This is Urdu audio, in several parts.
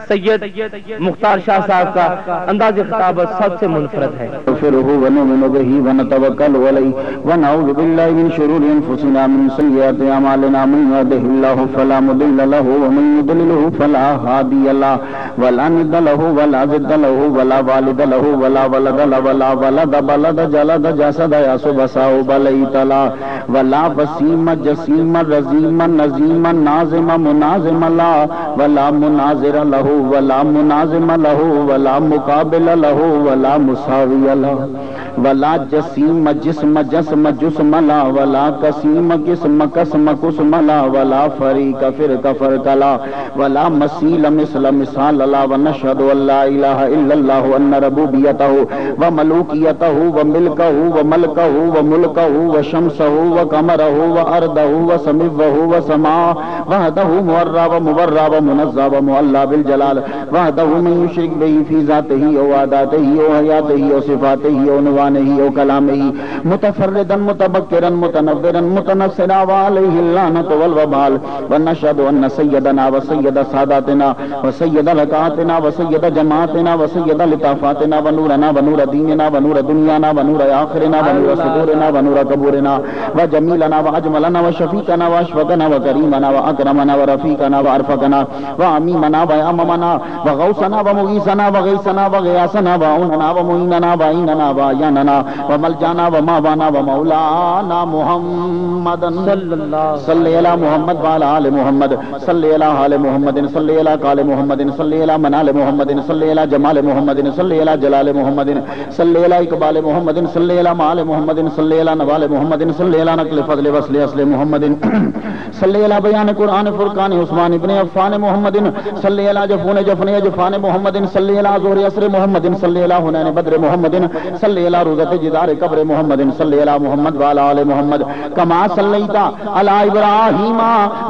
سید مختار شاہ صاحب کا انداز خطابت سب سے منفرد ہے. ونؤمن به ونتوکل علیہ ونعوذ باللہ من شرور انفسنا من سیئات اعمالنا من يهده الله فلا مضل له ومن يضلل فلا هادي له ولا ند له ولا ضد له ولا والد له ولا ولد له ولا ولد بلد جلد جسد يسب ساو بلیت له ولا وسیم جسیم رزیم نظیم ناظم مناظم له ولا مناظر له ولا مناظم له ولا مقابل له ولا مساوی له ولا جسیم جسم جسم جسم لا ولا قسیم قسم قسم قسم لا ولا فریق فرق فرق لا ولا مثیل مثل مثال لا ونشهد ان لا الہ الا اللہ وان ربوبیته وملوکیته وملکه وملکه وملکه وشمسه وقمره وارضه وسموه وسماء وحده مورا ومبرا ومنزا ومعلا بالجلال وحده من يشرك به في ذاته وعداته وحياته وصفاته ونوانه وكلامه متفردا متبكرا متنبرا متنصرا وعليه اللعنة والوبال ونشهد ان سيدنا وسيد ساداتنا وسيد لقاتنا وسيد جماعتنا وسيد لطافاتنا ونورنا ونور ديننا ونور دنيانا ونور آخرنا ونور صدورنا ونور قبورنا وجميلنا واجملنا وشفيقنا واشفقنا وكريمنا واكرمنا ورفيقنا وارفقنا وعميمنا واممنا وغوثنا ومغيثنا وغيثنا وغياثنا وعوننا ومعيننا وعيننا وعياننا وملجانا وماوانا ومولانا محمد صلی علی محمد وعلى آل محمد صلی علی حال محمد صلی علی قال محمد صلی علی منال محمد صلی علی جمال محمد صلی علی جلال محمد صلی علی اقبال محمد صلی علی مال محمد صلی علی نوال محمد صلی علی نقل فضل وصل اصل محمد صلی علی بیان قرآن فرقان عثمان ابن عفان محمد صلی علی جفون جفن جفان محمد صلی علی ظہر عصر محمد صلی علی حنین بدر محمد صلی علی روزت جدار قبر محمد صلی علی محمد وعلی آل محمد کما صلیت علی ابراہیم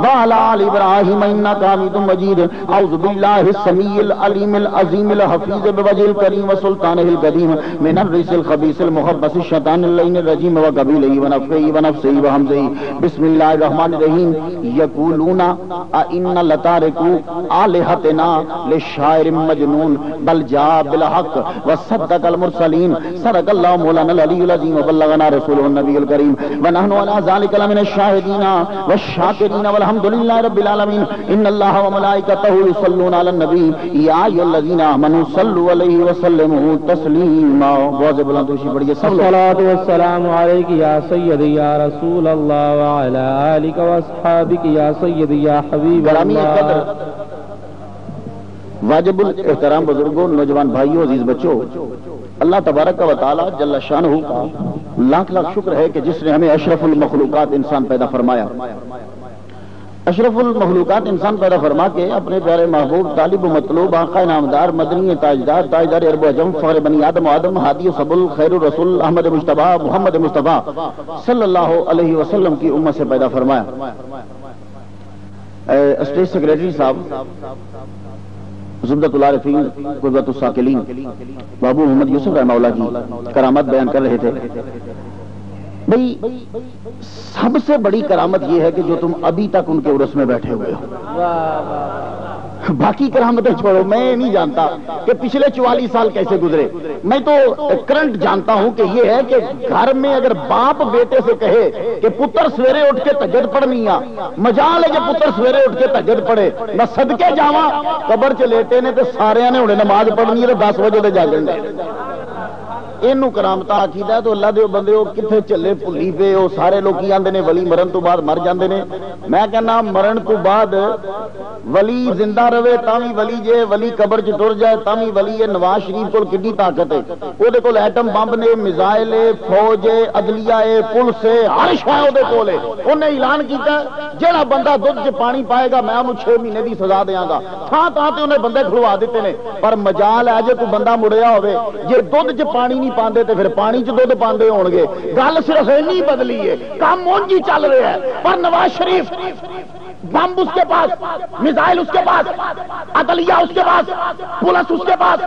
وعلی آل ابراہیم انک حمید مجید. اعوذ باللہ السمیع العلیم العظیم الحفیظ بوجہ الکریم وسلطانہ القدیم من الرجس الخبیث المخبث الشیطان اللعین الرجیم وقبیلہ ونفخہ ونفثہ وہمزہ. بسم اللہ الرحمن الرحیم. یقولون ائنا لتارکو آلہتنا لشاعر مجنون بل جاء بالحق وصدق المرسلین. صدق اللہ مولانا العلی العظیم وبلغنا رسولہ النبی الکریم ونحن علی ذلک لمن الشاہدین والشاکرین والحمد للہ رب العالمین. ان اللہ وملائکتہ یصلون علی النبی یا ایھا الذین آمنوا صلوا علیہ وسلموا تسلیما. بہت بلند ہوشی پڑھیے سب لوگ. الصلاۃ والسلام علیک یا سیدی یا رسول اللہ وعلی آلک واصحابک یا سیدی یا حبیب اللہ. واجب الاحترام بزرگوں، نوجوان بھائیوں، عزیز بچوں، اللہ تبارک و تعالی جل شانہ کا لاکھ لاکھ شکر ہے کہ جس نے ہمیں اشرف المخلوقات انسان پیدا فرمایا. اشرف المخلوقات انسان پیدا فرما کے اپنے پیارے محبوب طالب و مطلوب آقا نامدار مدنی تاجدار تاجدار عرب و عجم فخر بنی آدم و آدم ہادی و سبل خیر الرسول احمد مجتبی محمد مصطفیٰ صلی اللہ علیہ وسلم کی امت سے پیدا فرمایا. اسٹیٹ سیکریٹری صاحب زبدۃ العارفین قربۃ الساکلین بابو محمد یوسف رحمہ اللہ کی کرامت بیان کر رہے تھے. بھئی سب سے بڑی کرامت یہ ہے کہ جو تم ابھی تک ان کے عرس میں بیٹھے ہوئے ہو. باقی کرامتیں چھوڑو، میں نہیں جانتا کہ پچھلے 44 سال کیسے گزرے. میں تو کرنٹ جانتا ہوں کہ یہ ہے کہ گھر میں اگر باپ بیٹے سے کہے کہ پتر سویرے اٹھ کے تہجد پڑھنی آ، مجال ہے کہ پتر سویرے اٹھ کے تہجد پڑھے. میں صدقے جاواں قبر چ لیٹے نے تے سارے نے ہن نماز پڑھنی ہے تے 10 بجے تے جاگن دے. اینو کرامت آکھیدا تو اللہ دے بندیو کتھے چلے بھلی پے ہو. سارے لوگ کی آندے نے ولی مرن تو بعد مر جاندے نے. میں کہنا مرن تو بعد ولی زندہ رہے تاوی ولی جے، ولی قبر چ ٹر جائے تاوی ولی ہے. نواز شریف کول کڈی طاقت ہے، او دے کول ایٹم بمب نے، میزائل ہے، فوج ہے، عدلیہ ہے، پولیس ہے، ہر شے او دے کول ہے. اونے اعلان کیتا جیڑا بندہ دودھ چ پانی پائے گا میں اونوں 6 مہینے دی سزا دیاں گا. تھاں تھاں تے اونے بندے کھلوا دتے نے. پر مجال ہے جے کوئی بندہ مڑیا ہوے جے دودھ چ پانی نہیں پاندے تے پھر پانی چ دودھ پاندے ہون گے. گل صرف اینی بدلی ہے، کام اونج ہی چل رہا ہے. پر نواز شریف بم اس کے پاس، میزائل اس کے پاس، عدلیہ اس کے پاس، پولیس اس کے پاس،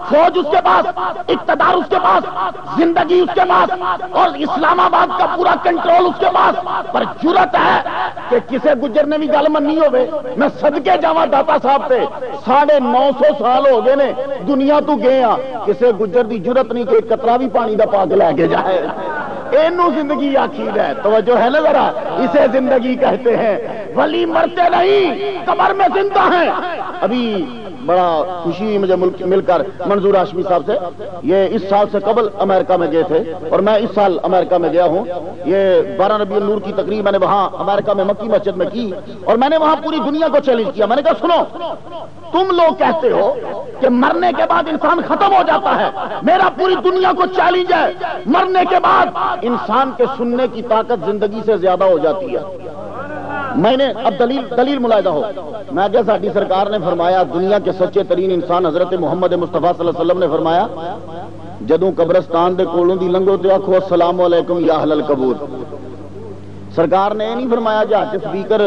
فوج اس کے پاس، اقتدار اس کے پاس، زندگی اس کے پاس، اور اسلام آباد کا پورا کنٹرول اس کے پاس، پر جرت ہے کہ کسے گجر نے بھی گل منی ہوئے. میں صدقے جاواں داتا صاحب تے 950 سال ہو گئے نے دنیا تو گئے ہاں، کسے گجر دی جرت نہیں کہ قطرہ بھی پانی دا پا کے لے کے جائے. اینو زندگی آخیر ہے. توجہ ہے نا ذرا، اسے زندگی کہتے ہیں. ولی مرتے نہیں، قبر میں زندہ ہیں. ابھی بڑا خوشی ہوئی مجھے مل کر منظور ہاشمی صاحب سے. یہ اس سال سے قبل امریکہ میں گئے تھے اور میں اس سال امریکہ میں گیا ہوں. یہ 12 ربیع النور کی تقریب میں نے وہاں امریکہ میں مکی مسجد میں کی اور میں نے وہاں پوری دنیا کو چیلنج کیا. میں نے کہا سنو، تم لوگ کہتے ہو کہ مرنے کے بعد انسان ختم ہو جاتا ہے، میرا پوری دنیا کو چیلنج ہے، مرنے کے بعد انسان کے سننے کی طاقت زندگی سے زیادہ ہو جاتی ہے. میں نے اب دلیل ملاحظہ ہو. میں کہ ساڈی سرکار نے فرمایا، دنیا کے سچے ترین انسان حضرت محمد مصطفیٰ صلی اللہ علیہ وسلم نے فرمایا، جدوں قبرستان دے کولوں دی لنگو تے آکھو السلام علیکم یا اہل القبور. سرکار نے یہ نہیں فرمایا جا کے سپیکر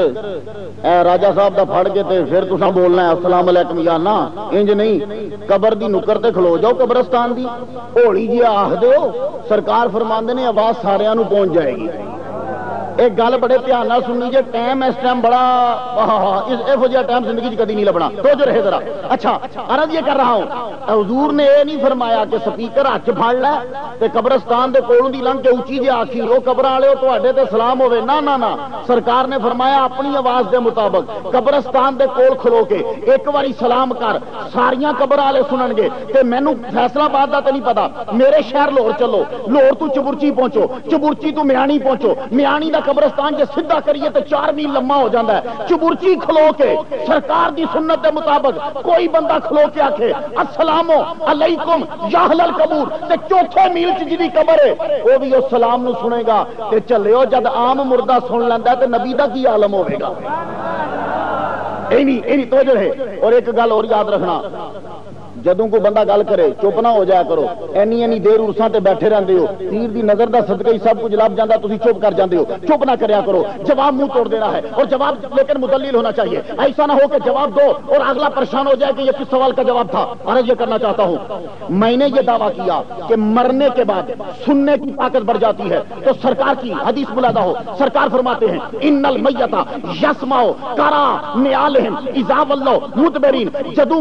راجہ صاحب دا پھڑ کے تے پھر تساں بولنا ہے السلام علیکم یا نا، انج نہیں. قبر دی نکر تے کھلو جاؤ قبرستان دی، ہولی جی آخ دیو. سرکار فرماندے نے آواز ساریاں نو پہنچ جائے گی. ایک گل بڑے دھیان نال سننی جے، ٹائم اس ٹائم بڑا یہو جہا ٹائم زندگی کدی نہیں لبنا. تو جو رہے ذرا. اچھا عرض یہ کر رہا ہوں، حضور نے یہ نہیں فرمایا کہ سپیکر ہاتھ پھڑ لے تے قبرستان دے کولوں دی لنگ کے اونچی جی آخی رو قبر والے تواڈے تے سلام ہوے. نا نا نا، سرکار نے فرمایا اپنی آواز دے مطابق قبرستان دے کول کھلو کے ایک باری سلام کر، ساریاں قبر والے سنن گے. تے مینوں فیصلہ آباد دا تے نہیں پتا، میرے شہر لاہور چلو، لاہور تو چبرچی پہنچو، چبرچی تو میانی پہنچو، میانی دا قبرستان جے سیدھا کریے تو 4 میل لمبا ہو جاتا ہے. چبرچی کھلو کے سرکار دی سنت دے مطابق کوئی بندہ کھلو کے آکھے السلام علیکم یا اہل القبور تے چوتھے میل چ جی قبر ہے وہ بھی اس سلام نو سنے گا. تے چلو جد عام مردہ سن لیندا تے نبی دا کی عالم ہوے گا. اینی توجہ ہے. اور ایک گل اور یاد رکھنا، جدوں کوئی بندہ گل کرے چپ نہ ہو جایا کرو. اینی دیر عرصاں تے بیٹھے رہندے ہو، پیر دی نظر دا صدقہ ہی سب کچھ لب جاندا، تسی چپ کر جاندے ہو. چپ نہ کریا کرو، جواب منہ توڑ دینا ہے. اور جواب لیکن مدلل ہونا چاہیے. ایسا نہ ہو کہ جواب دو اور اگلا پریشان ہو جائے کہ یہ کس سوال کا جواب تھا. عرض یہ کرنا چاہتا ہوں، میں نے یہ دعویٰ کیا کہ مرنے کے بعد سننے کی طاقت بڑھ جاتی ہے. تو سرکار کی حدیث ملاحظہ ہو، سرکار فرماتے ہیں ان المیت یسمع قرا نعالہم اذا ولوا مدبرین. جدوں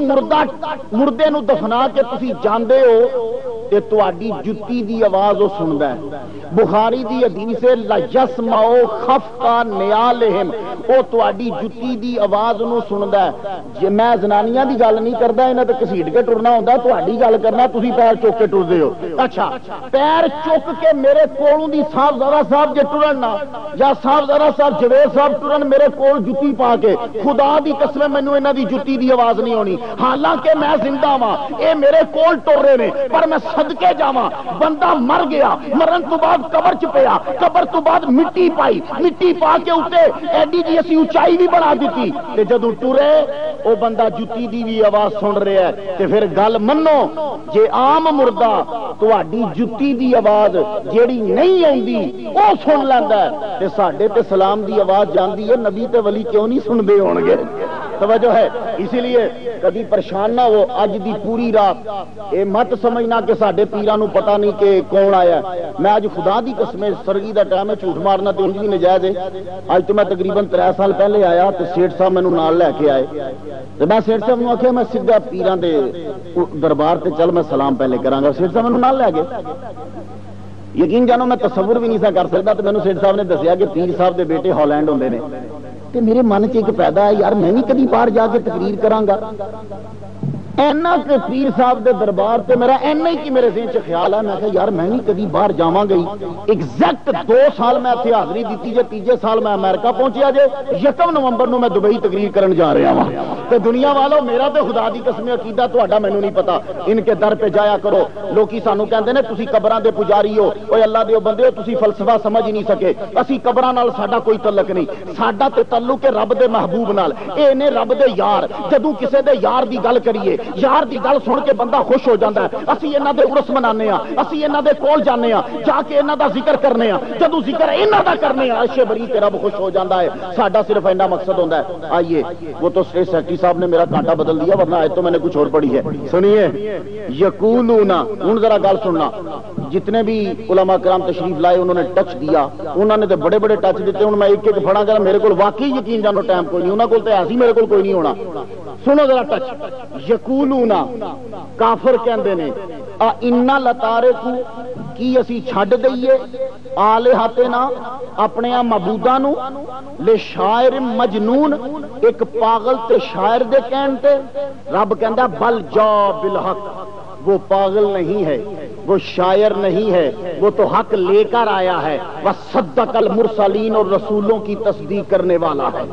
مردے نو دفنا کے تسی جاندے ہو تے تواڈی جُتی دی آواز او سندا ہے. بخاری دی حدیث ہے لا یسمع خفقا نعالہم، او تواڈی جُتی دی آواز نو سندا ہے. جے میں زنانیاں دی گل نہیں کردا، انہاں تے کسیٹ کے ٹرنا ہوندا، تواڈی گل کرنا تسی پیر چوک کے ٹردے ہو. اچھا پیر چوک کے میرے کولوں دی صاحبزادہ صاحب جے ٹرن نا، یا صاحبزادہ صاحب جوید صاحب ٹرن میرے کول جُتی پا کے، خدا دی قسم مینوں انہاں دی جُتی دی آواز نہیں ہونی. حالانکہ میں زندہ ہاں، اے میرے کول ٹر رہے نے، پر میں صدقے جاواں بندہ مر گیا، مرن تو بعد قبر چ پیا، قبر تو بعد مٹی پائی، مٹی پا کے اوتے ایڈی جی اسی اونچائی بھی بنا دیتی. تے جدوں ٹرے او بندہ جُتی دی بھی آواز سن رہا ہے. تے پھر گل منو، جے عام مردہ تواڈی جُتی دی آواز جیڑی نہیں آندی او سن لیندا ہے تے ساڈے تے سلام دی آواز جاندی ہے، نبی تے ولی کیوں نہیں سن دے ہون گے؟ توجہ ہے. اسی لیے کبھی پریشان نہ ہو. اج دی پوری رات اے مت سمجھنا کہ ساڈے پیراں نو پتہ نہیں کہ کون آیا. میں اج خدا دی قسم سرگی دا ٹائم ہے، جھوٹ مارنا تے انج بھی نجائز ہے. اج تو میں تقریباً 3 سال پہلے آیا تے سیٹھ صاحب مینوں نال لے کے آئے تے میں سیٹھ صاحب نوں آکھیا میں سیدھا پیراں دے دربار تے چل، میں سلام پہلے کراں گا. سیٹھ صاحب مینوں نال لے گئے. یقین جانو میں تصور بھی نہیں سا کر سکتا. تے مینوں سیٹھ صاحب نے دسیا کہ پیر صاحب دے بیٹے ہالینڈ ہوندے نے. تے میرے من چ ایک پیدا ہے، یار میں بھی کدی باہر جا کے تقریر کراں گا. اینا کہ پیر صاحب دے دربار تے میرا اینا ہی کہ میرے ذہن چ خیال ہے، میں کہا یار میں نہیں کدی باہر جاواں گئی. ایگزیکٹ 2 سال میں اتنے حاضری دیتی جے، تیجے سال میں امریکہ پہنچیا جے. 1 نومبر نو میں دبئی تقریر کرن جا رہا ہوں. تے دنیا والو میرا تے خدا دی قسم عقیدہ تہاڈا مینوں نہیں پتا. ان کے در پہ جایا کرو. لوکی سانو کہندے نے تسی قبراں دے پجاری ہو. اوے اللہ دے بندے ہو، تسی فلسفہ سمجھ ہی نہیں سکے. اسی قبراں نال ساڈا کوئی تعلق نہیں. ساڈا تے تعلق ہے رب دے محبوب نال. اے نے رب دے یار. جدوں کسے دے یار دی گل کریے، یار دی گل سن کے بندہ خوش ہو جاتا ہے. اسی انہاں دے عرس منانے ہاں, اسی انہاں دے کول جانے ہاں, جا کے انہاں دا ذکر کرنے ہاں. جدوں ذکر انہاں دا کرنے ہاں عرش بری تے رب خوش ہو جاتا ہے. ساڈا صرف اینا مقصد ہوندا ہے. آئیے, وہ تو اسٹیٹ سیکرٹری صاحب نے میرا کانٹا بدل دیا, ورنہ آج تو میں نے کچھ اور پڑھی ہے. سنیے, یقولون, ہن ذرا گل سننا. جتنے بھی علماء کرام تشریف لائے انہوں نے ٹچ دیا, انہوں نے تو بڑے بڑے ٹچ دیتے. ہوں میں ایک ایک پڑھا گا, میرے کو واقعی یقین جانو ٹائم کوئی نہیں, انہوں کو تو ایسی میرے کو کوئی نہیں ہونا. سنو ذرا ٹچ. یقولون, کافر کہندے نے, انا لتارکو, کی اسی چھڈ دئیے آلہتنا, اپنے معبوداں نو, لے شاعر مجنون, ایک پاگل تے شاعر دے کہن تے. رب کہندا بل جا بالحق, وہ پاگل نہیں ہے, وہ شاعر نہیں ہے, وہ تو حق لے کر آیا ہے. وصدق المرسلین, اور رسولوں کی تصدیق کرنے والا ہے.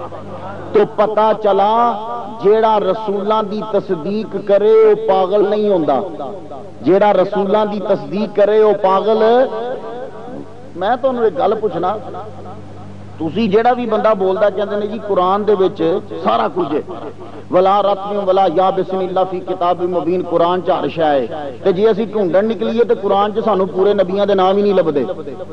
تو پتا چلا جیڑا رسولاں دی تصدیق کرے وہ پاگل نہیں ہوندا. جیڑا رسولاں دی تصدیق کرے وہ پاگل. میں تانوں ایک گل پوچھنا, تسی جیڑا بھی بندہ بولدا کہندے نے جی قرآن دے وچ سارا کچھ ہے, ولا رتم ولا یا بسم اللہ فی کتاب مبین, قرآن چ ہر شے ہے. تے جی اسی ڈھونڈن نکلیے تے قرآن چ سانو پورے نبیاں دے نام ہی نہیں لبدے.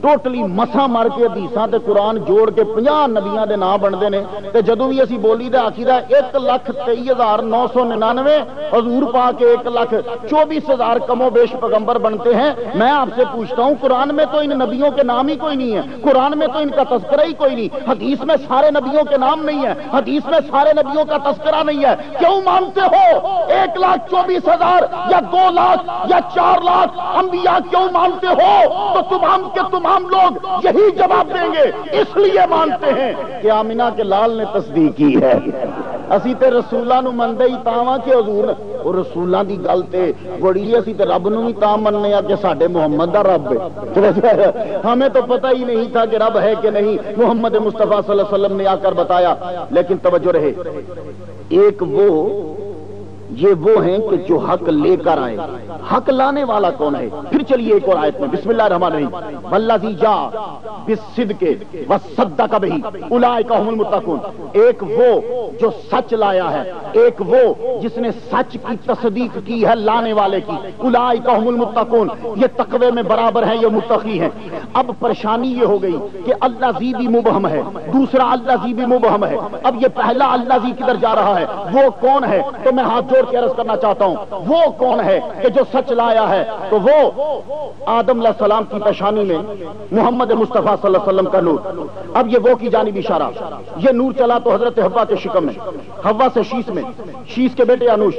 ٹوٹلی مسا مار کے حدیثاں تے قرآن جوڑ کے 50 نبیاں دے نام بنتے ہیں. تے جدوں بھی اسی بولی دا عقیدہ 1,23,999 حضور پاک کے 1,24,000 کم و بیش پیغمبر بنتے ہیں. میں آپ سے پوچھتا ہوں, قرآن میں تو ان نبیوں کے نام ہی کوئی نہیں ہے, قرآن میں تو ان کا تذکرہ ہی کوئی نہیں, حدیث میں سارے نبیوں کے نام نہیں ہے, حدیث میں سارے نبیوں کا تذکرہ نہیں ہے. کیوں مانتے ہو 1,24,000 یا 2 لاکھ یا 4 لاکھ انبیاء کیوں مانتے ہو؟ تو تمام کے تمام لوگ یہی جواب دیں گے, اس لیے مانتے ہیں کہ آمنہ کے لال نے تصدیق کی ہے. اسی تے رسولاں نو مندے ہی تاواں کہ حضور اور رسولاں دی گل تے بڑی, اسی تے رب نو بھی تاں مننے آ کہ ساڈے محمد دا رب ہے. ہمیں تو پتہ ہی نہیں تھا کہ رب ہے کہ نہیں, محمد مصطفیٰ صلی اللہ علیہ وسلم نے آ کر بتایا. لیکن توجہ رہے, ایک یہ وہ ہیں کہ جو حق لے کر آئے. حق لانے والا کون ہے؟ پھر چلیے ایک اور آیت میں, بسم اللہ الرحمن الرحیم, والذی جاء بالصدق وصدق بہ اولئک هم المتقون. ایک وہ جو سچ لایا ہے, ایک وہ جس نے سچ کی تصدیق کی ہے لانے والے کی. اولئک هم المتقون, یہ تقوی میں برابر ہیں, یہ متقی ہیں. اب پریشانی یہ ہو گئی کہ الذی بھی مبہم ہے, دوسرا الذی بھی مبہم ہے. اب یہ پہلا الذی کدھر جا رہا ہے, وہ کون ہے؟ تو میں ہاتھ جوڑ کے عرض کرنا چاہتا ہوں, وہ کون ہے کہ جو سچ لایا ہے؟ تو وہ آدم علیہ السلام کی پیشانی میں محمد مصطفیٰ صلی اللہ علیہ وسلم کا نور. اب یہ وہ کی جانب اشارہ, یہ نور چلا تو حضرت حوا کے شکم میں, حوا سے شیش میں, شیش کے بیٹے انوش,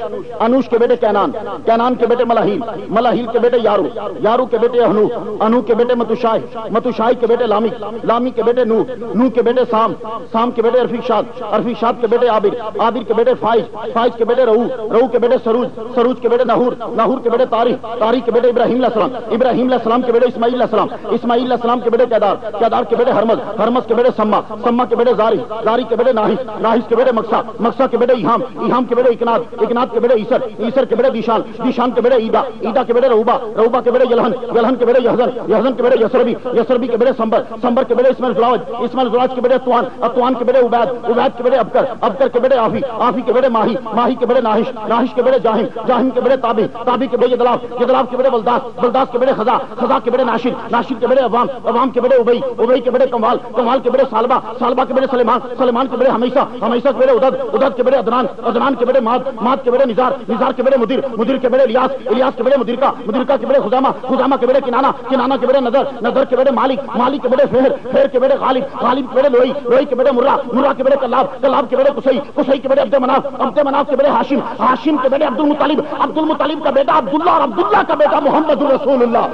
انوش کے بیٹے کینان, کینان کے بیٹے ملاحیل, ملاحیل کے بیٹے یارو, یارو کے بیٹے انو, انو کے بیٹے متوشاہ, متوشاہ کے بیٹے لامی, لامی کے بیٹے نو, نو کے بیٹے سام, سام کے بیٹے ارفیشاد, ارفیشاد کے بیٹے عابر, عابر کے بیٹے فائز, فائز کے بیٹے رہو, رہو کے بیٹے سروج, سروج کے بیٹے نہور, نہور کے بیٹے تاریخ, تاریخ کے بیٹے ابراہیم علیہ السلام, ابراہیم علیہ السلام کے بیٹے اسماعیل علیہ السلام, اسماعیل علیہ السلام کے بیٹے کیدار, کیدار کے بیٹے ہرمز, ہرمز کے بیٹے سما, سما کے بیٹے زاری, زاری کے بیٹے ناہس, ناہس کے بیٹے مقصا, مقصا کے بیٹے ایہام, ایہام کے بیٹے اکناد, اکناد کے بیٹے عیسر, عیسر کے بیٹے دیشان, دیشان کے بیٹے عیدا, عیدا کے بیٹے رہوبا, رہوبا کے بیٹے یلہن, یلہن کے بیٹے یحزن, یحزن کے بیٹے یسربی, یسربی کے بیٹے سمبر, سمبر کے بیٹے اسماعیل زلاج, اسماعیل زلاج کے بیٹے توان, اتوان کے بیٹے عبید, عبید کے بیٹے ابکر, ابکر کے بیٹے آفی, آفی کے بیٹے ماہی, ماہی کے بیٹے ناہش, ناہش کے بیٹے جاہم, جاہم کے بیٹے تابی, تابی کے بیٹے جدلاف, جدلاف کے بیٹے بلداس, بلداس کے بیٹے خزا, خزا کے بیٹے ناشر, ناشر کے بیٹے عوام, عوام کے بیٹے ابئی, ابئی کے بیٹے کمال, کمال کے بیٹے سالبہ, سالبہ کے بیٹے سلیمان, سلیمان کے بیٹے ہمیشہ, ہمیشہ کے بیٹے ادد, ادد کے بیٹے ادنان, ادنان کے بیٹے ماد, ماد کے بیٹے نزار, نزار کے بیٹے مدیر, مدیر کے بیٹے الیاس, الیاس کے بیٹے مدرکہ, مدرکہ کے بیٹے خزامہ, خزامہ کے بیٹے کنانا, کنانا کے بیٹے نظر, نظر کے بیٹے مالک, مالک کے بیٹے فہر, فہر کے بیٹے غالب, غالب کے بیٹے لوئی, لوئی کے بیٹے مرہ, مرہ کے بیٹے کلاب, کلاب کے بیٹے قصی, قصی کے بیٹے عبد مناف, عبد مناف کے بیٹے ہاشم, ہاشم کے بیٹے عبد المطلب, عبد المطلب کا بیٹا عبداللہ, اور عبداللہ کا بیٹا محمد رسول اللہ.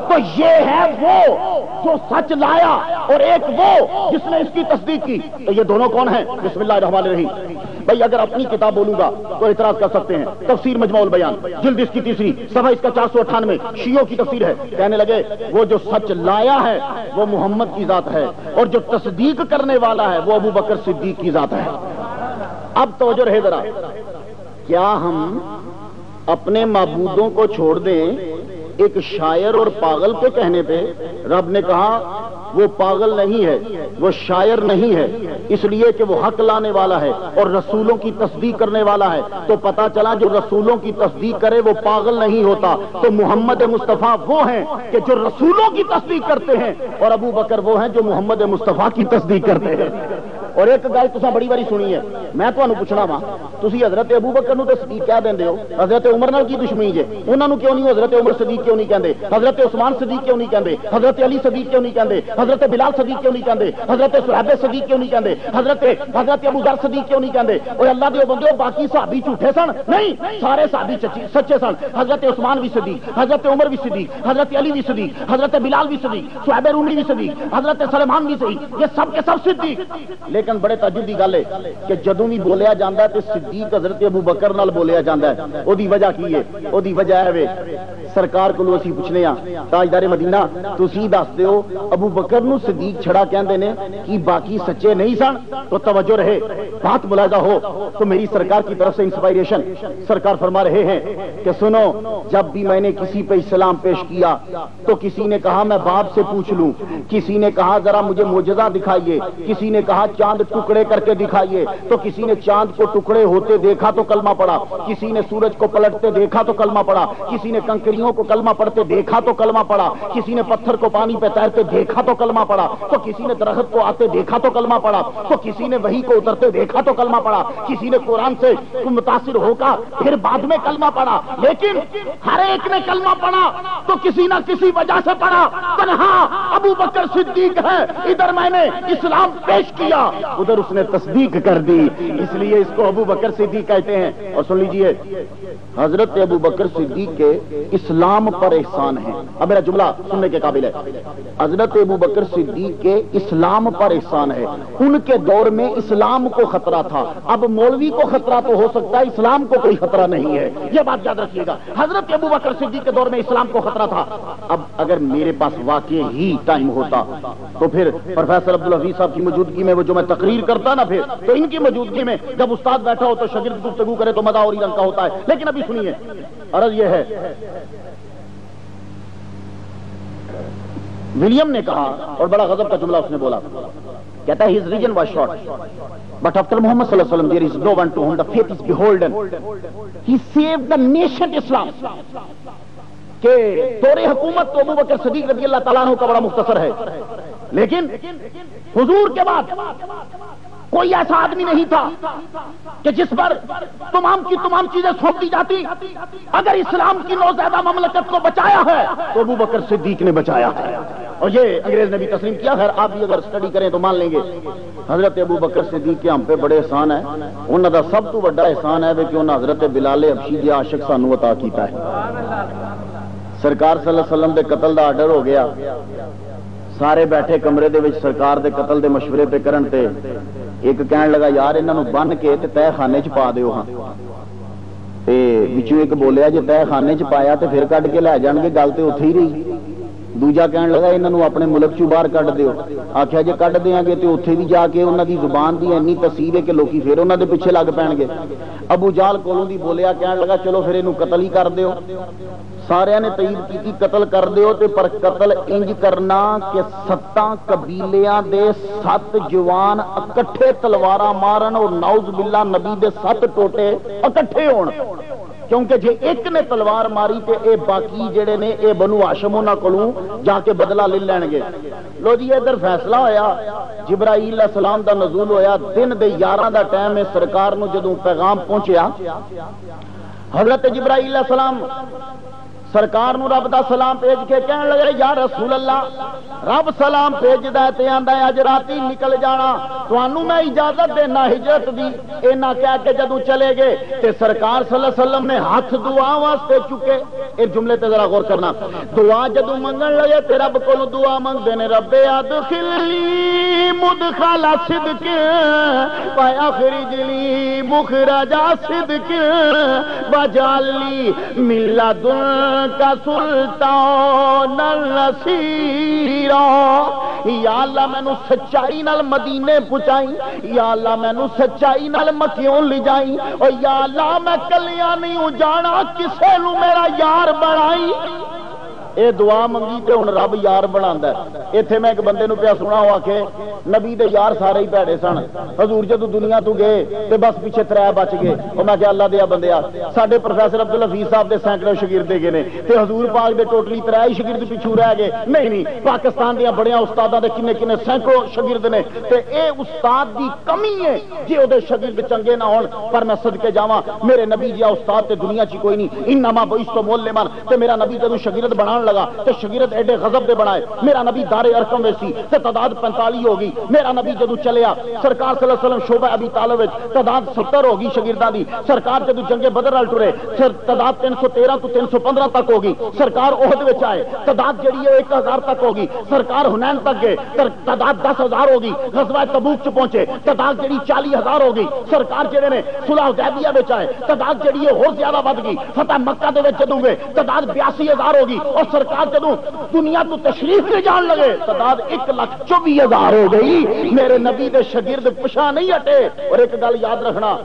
تو یہ ہے وہ جو سچ لایا, اور ایک وہ جس نے اس کی تصدیق کی. تو یہ دونوں کون ہیں؟ بسم اللہ الرحمن الرحیم. بھائی اگر اپنی کتاب بولوں گا تو اعتراض کر سکتے ہیں. تفسیر مجموع البیان, جلد اس کی 3, صفحہ اس کا 498, شیعوں کی تفسیر ہے. کہنے لگے وہ جو سچ لایا ہے وہ محمد کی ذات ہے, اور جو تصدیق کرنے والا ہے وہ ابو بکر صدیق کی ذات ہے. اب توجہ رہے ذرا, کیا ہم اپنے معبودوں کو چھوڑ دیں ایک شاعر اور پاگل کے کہنے پہ؟ رب نے کہا وہ پاگل نہیں ہے، وہ شاعر نہیں ہے، اس لیے کہ وہ حق لانے والا ہے اور رسولوں کی تصدیق کرنے والا ہے۔ تو پتا چلا جو رسولوں کی تصدیق کرے وہ پاگل نہیں ہوتا۔ تو محمد مصطفیٰ وہ ہیں کہ جو رسولوں کی تصدیق کرتے ہیں، اور ابو بکر وہ ہیں جو محمد مصطفیٰ کی تصدیق کرتے ہیں۔ اور ایک گل تساں بڑی باری سنی ہے، میں تانوں پوچھنا وا، تسی حضرت ابو بکر نو تے صدیق کہہ دیندے ہو، حضرت عمر نال کی دشمنی جے؟ انہاں نو کیوں نہیں حضرت عمر صدیق کیوں نہیں کہندے؟ حضرت عثمان صدیق کیوں نہیں کہندے؟ حضرت علی صدیق کیوں نہیں کہندے؟ حضرت بلال صدیق کیوں نہیں کہندے؟ حضرت صحابہ صدیق کیوں نہیں کہندے؟ حضرت ابو ذر صدیق کیوں نہیں کہندے؟ اور اللہ دے بندیو باقی صحابی جھوٹے سن؟ نہیں، سارے صحابی سچے سن۔ حضرت عثمان بھی صدیق، حضرت عمر بھی صدیق، حضرت علی بھی صدیق، حضرت بلال بھی صدیق، صہیب رومی بھی صدیق، حضرت سلمان بھی صدیق، یہ سب کے سب صدیق۔ لیکن بڑے تعجب دی گل ہے کہ جدوں بھی بولیا جاندا ہے تے صدیق حضرت ابو بکر نال بولیا جاندا ہے۔ او دی وجہ کی ہے؟ او دی وجہ ہے سرکار کولوں اسی پوچھنے ہاں، تاجدار مدینہ تسی دس دیو ابو بکر نو صدیق چھڑا کہندے نے کہ باقی سچے نہیں سن؟ تو توجہ رہے، بات ملاحظہ ہو تو میری سرکار کی طرف سے انسپائریشن، سرکار فرما رہے ہیں کہ سنو، جب بھی میں نے کسی پہ اسلام پیش کیا تو کسی نے کہا میں باپ سے پوچھ لوں، کسی نے کہا ذرا مجھے معجزہ دکھائیے، کسی نے کہا چاند ٹکڑے کر کے دکھائیے، تو کسی نے چاند کو ٹکڑے ہوتے دیکھا تو کلمہ پڑھا، کسی نے سورج کو پلٹتے دیکھا تو کلمہ پڑھا، کسی نے کنکریوں کو کلمہ پڑھتے دیکھا تو کلمہ پڑھا، کسی نے پتھر کو پانی پہ تیرتے دیکھا تو کلمہ پڑھا، تو کسی نے درخت کو آتے دیکھا تو کلمہ پڑھا، تو کسی نے وحی کو اترتے دیکھا تو کلمہ پڑھا، کسی نے قرآن سے متاثر ہو کر پھر بعد میں کلمہ پڑھا۔ لیکن ہر ایک نے کلمہ پڑھا تو کسی نہ کسی وجہ سے پڑھا۔ تنہا ابو بکر صدیق ہے، ادھر میں نے اسلام پیش کیا، ادھر اس نے تصدیق کر دی، اس لیے اس کو ابو بکر صدیق کہتے ہیں۔ اور سن لیجئے، حضرت ابو بکر صدیق کے اسلام پر احسان ہے۔ اب میرا جملہ سننے کے قابل ہے، حضرت ابو بکر صدیق کے اسلام پر احسان ہے۔ ان کے دور میں اسلام کو خطرہ تھا، اب مولوی کو خطرہ تو ہو سکتا ہے، اسلام کو کوئی خطرہ نہیں ہے، یہ بات یاد رکھیے گا۔ حضرت ابو بکر صدیق کے دور میں اسلام کو خطرہ تھا۔ اب اگر میرے پاس واقعی ہی ٹائم ہوتا تو پھر پروفیسر عبدالحفیظ صاحب کی موجودگی میں وہ جو میں تقریر کرتا نا، پھر تو ان کی موجودگی میں جب استاد بیٹھا ہو تو شاگرد گفتگو کرے تو مزہ اور ہی رنگ کا ہوتا ہے۔ لیکن ابھی سنیے، عرض یہ ہے، ولیم نے کہا، اور بڑا غضب کا جملہ اس نے بولا، کہتا ہے his region was short but after Muhammad صلی اللہ علیہ وسلم there is no one to whom the faith is beholden, he saved the nation Islam۔ کہ دور حکومت تو ابو بکر صدیق رضی اللہ تعالیٰ عنہ کا بڑا مختصر ہے، لیکن حضور کے بعد کوئی ایسا آدمی نہیں تھا کہ جس پر تمام کی تمام چیزیں سونپ دی جاتی۔ اگر اسلام کی نوزائیدہ مملکت کو بچایا ہے تو ابو بکر صدیق نے بچایا ہے، اور یہ انگریز نے بھی تسلیم کیا۔ خیر آپ بھی اگر اسٹڈی کریں تو مان لیں گے حضرت ابو بکر صدیق کے ہم پہ بڑے احسان ہے۔ انہوں کا سب تو بڑا احسان ہے کہ انہوں نے حضرت بلال حبشی دی عاشق سانو عطا کیتا ہے۔ سرکار صلی اللہ علیہ وسلم دے قتل دا آرڈر ہو گیا، سارے بیٹھے کمرے دے وچ سرکار دے قتل دے مشورے پہ کرن تے ایک کہنے لگا یار انہاں نو بن کے تے تہ خانے چ پا دیو ہاں، تے وچوں ایک بولیا جے تہ خانے چ پایا تے پھر کڈ کے لے جان گے، گل تے اوتھے ہی رہی۔ دوجا کہنے لگا انہاں نو اپنے ملک چوں باہر کڈ دیو، آکھیا جے کڈ دیاں گے تے اوتھے بھی جا کے انہاں دی زبان دی اتنی تاثیر ہے کہ لوکی پھر انہاں دے پیچھے لگ پین گے۔ ابو جہل کولوں دی بولیا، کہنے لگا چلو پھر اینو قتل ہی کر دیو۔ سارے نے تائید کی قتل کر دیو، تے پر قتل انج کرنا کہ 7 قبیلیاں دے 7 جوان اکٹھے تلواراں مارن اور نعوذ باللہ نبی دے 7 ٹوٹے اکٹھے ہون، کیونکہ جے ایک نے تلوار ماری تے اے باقی جڑے نے اے بنو ہاشم انہاں کولوں جا کے بدلہ لے لین گے۔ لو جی ادھر فیصلہ ہویا، جبرائیل علیہ السلام دا نزول ہویا، دن دے 11 دا ٹائم ہے، سرکار نو جدوں پیغام پہنچیا، حضرت جبرائیل علیہ السلام سرکار نو رب دا سلام بھیج کے کہنے لگے یا رسول اللہ، رب سلام بھیجدا ہے تے آندا ہے اج راتی نکل جانا، تانوں میں اجازت دینا ہجرت دی۔ اینا کہہ کے جدوں چلے گئے تے سرکار صلی اللہ علیہ وسلم نے ہاتھ دعا واسطے چکے۔ اس جملے تے ذرا غور کرنا، دعا جدوں منگن لگے تے رب کولوں دعا منگدے نے، رب ادخلنی مدخل صدق واخرجنی مخرج صدق واجعل لی من لدن کا سلطان النصیرا۔ یا اللہ مینوں سچائی نال مدینے پہنچائی، یا اللہ مینوں سچائی نال مکیوں لے جائی، اور یا اللہ میں کلیاں نہیں ہوں جانا، کسے نو میرا یار بنائی۔ یہ دعا منگی تے ہن رب یار بناوندا ہے۔ ایتھے میں ایک بندے نو پیا سنا ہوا کہ نبی دے یار سارے ہی بھڑے سن، حضور جدوں دنیا تو گئے تے بس پیچھے 3 بچ گئے۔ او میں کہ اللہ دیا بندیا ساڈے پروفیسر عبدالحفیظ صاحب دے سینکڑے شاگرد گئے نے تے حضور پاک دے ٹوٹلی 3 ہی شاگرد پیچھے رہ گئے۔ نہیں پاکستان دیا بڑیاں استاداں دے کنے کنے سینکڑوں شاگرد نے تے اے استاد دی کمی ہے جے او دے شاگرد چنگے نہ ہون۔ پر میں صدقے جاواں میرے نبی جیا استاد تے دنیا چ کوئی نہیں، انما بعثت معلما، تے میرا نبی جدوں شاگرد بنان لگا تے شاگرد ایڈے غضب دے بنائے۔ میرا نبی دار ارقم وچ سی تے تعداد 45 ہو گئی۔ میرا نبی جدوں چلیا سرکار صلی اللہ علیہ وسلم شعبہ ابی طالب وچ تعداد 70 ہو گئی شاگرداں دی۔ سرکار جدوں جنگ بدر نال ٹرے تعداد 313 تو 315 تک ہو گئی۔ سرکار احد وچ آئے تعداد جڑی ہے 1000 تک ہو گئی۔ سرکار حنین تک گئے تعداد 10,000 ہو گئی۔ غزوہ تبوک چ پہنچے تعداد جڑی 40,000 ہو گئی۔ سرکار جڑے نے صلح حدیبیہ وچ آئے تعداد جڑی ہے اور زیادہ ود گئی۔ فتح مکہ دے وچ جدوں گئے تعداد 82,000 ہو گئی۔ اور سرکار جدوں دنیا تو تشریف لے جان لگے تعداد 1,24,000 ہو گئی۔ میرے نبی دے شاگرد پچھا نہیں ہٹے۔ اور ایک گل یاد رکھنا،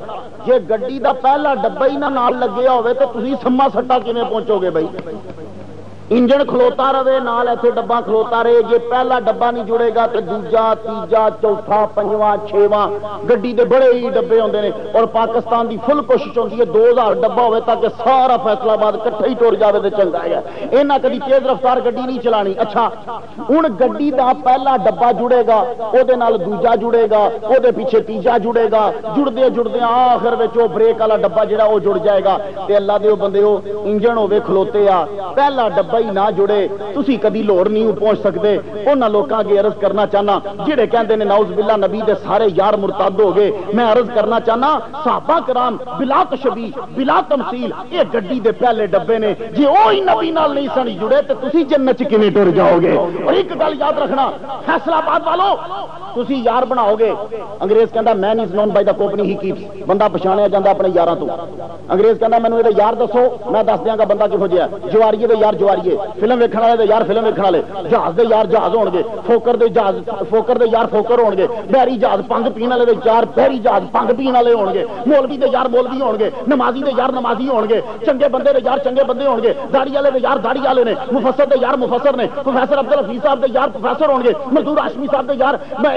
جے گڈی دا پہلا ڈبہ ہی نہ نال لگیا ہوئے تے تسی سما سٹا کیویں پہنچو گے بھائی؟ انجن کھلوتا رہے نال ایتھے ڈبا کھلوتا رہے، جے پہلا ڈبا نہیں جڑے گا تو دوجا تیجا چوتھا پنجواں چھواں گڈی دے بڑے ہی ڈبے ہوندے نے۔ اور پاکستان دی فل کوشش ہوندی ہے 2000 ڈبا ہوئے تاکہ سارا فیصلہ آباد کٹھا ہی ٹر جاوے تے چنگا ہے۔ انہاں کدی تیز رفتار گڈی نہیں چلانی۔ اچھا ہن گڈی دا پہلا ڈبا جڑے گا او دے نال دوجا جڑے گا او دے پیچھے تیجا جڑے گا، جڑدے جڑدے آخر وچ او بریک والا ڈبا جڑا او جڑ جائے گا۔ تے اللہ دے بندیو انجن ہوے کھلوتے آ پہلا ڈبا ہی نہ جڑے تسی کدی لاہور نہیں پہنچ سکتے۔ انہاں لوکاں اگے عرض کرنا چاہنا جڑے کہندے نے نعوذ باللہ نبی دے سارے یار مرتد ہو گئے، میں عرض کرنا چاہنا صحابہ کرام بلا تشبیہ بلا تمثیل یہ گڈی دے پہلے ڈبے نے، جے اوہی نبی نال نہیں سن جڑے تے تسی جنت چ کیویں ٹر جاؤ گے؟ اور ایک گل یاد رکھنا فیصلہ آباد والو تسی یار بناؤ گے، انگریز کہندا man is known by the company he keeps, بندہ پہچانیا جاندا اپنے یاراں تو۔ انگریز کہندا مینوں اے یار دسو میں دس دیاں گا بندہ کہو جیا، جواریے دے یار جواریے، فلم ویکھن والے دے یار فلم ویکھن والے، جہاز دے یار جہاز ہون گے، فوکر دے جہاز فوکر دے یار فوکر ہون گے، بحری جہاز پنگ پین والے دے یار بحری جہاز پنگ پین والے ہون گے، مولوی دے یار مولوی ہون گے، نمازی دے یار نمازی ہون گے، چنگے بندے دے یار چنگے بندے ہون گے، داڑھی والے دے یار داڑھی والے نے، مفسر دے یار مفسر نے، پروفیسر عبدالحفیظ صاحب دے یار پروفیسر ہون گے، مزدور ہاشمی صاحب دے یار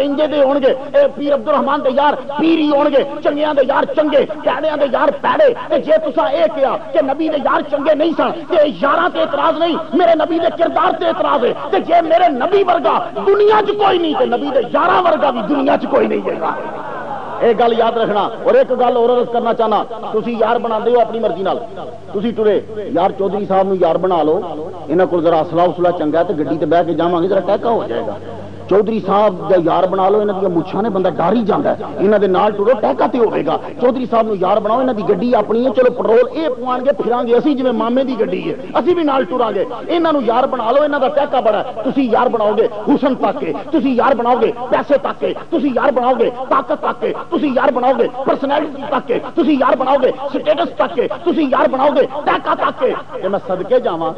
انجے دے ہون گے، پیر عبدالرحمان دے یار پیر ہی ہون گے، چنگیاں دے یار چنگے، پیڑیاں دے یار پیڑے۔ تے جے تساں اے کہیا کہ نبی دے یار چنگے نہیں سن تے یاراں تے اعتراض نہیں، میرے نبی دے کردار تے اعتراض ہے۔ تے جے میرے نبی ورگا دنیا چ کوئی نہیں تے نبی دے یاراں ورگا بھی دنیا چ کوئی نہیں ہے گا۔ ایک گل یاد رکھنا۔ اور ایک گل اور عرض کرنا چاہنا، تسی یار بنا دیو اپنی مرضی نال، تسی ٹرے یار چودھری صاحب نو یار بنا لو، انہاں کول ذرا اصلاح اصلاح چنگا تے گڈی تے بیٹھ کے جاواں گے ذرا ٹہکا ہو جائے گا۔ چودھری صاحب دا یار بنا لو، انہاں دی مچھاں نے بندہ ڈر ہی جاندا ہے، انہاں دے نال ٹرو ٹہکا تے ہوے گا۔ چودھری صاحب نو یار بناؤ، انہاں دی گڈی اپنی ہے، چلو پٹرول اے پوان گے پھران گے اسی جویں مامے دی گڈی ہے، اسی بھی نال ٹراں گے۔ انہاں نو یار بنا لو، انہاں دا ٹہکا بڑا ہے۔ تسی یار بناؤ گے حسن تک کے، تسی یار بناؤ گے پیسے تک کے، تسی یار بناؤ گے طاقت تک کے، تسی یار بناؤ گے پرسنالٹی تک کے، تسی یار بناؤ گے سٹیٹس تک کے، تسی یار بناؤ گے ٹہکا تک کے۔ تے میں صدقے جاواں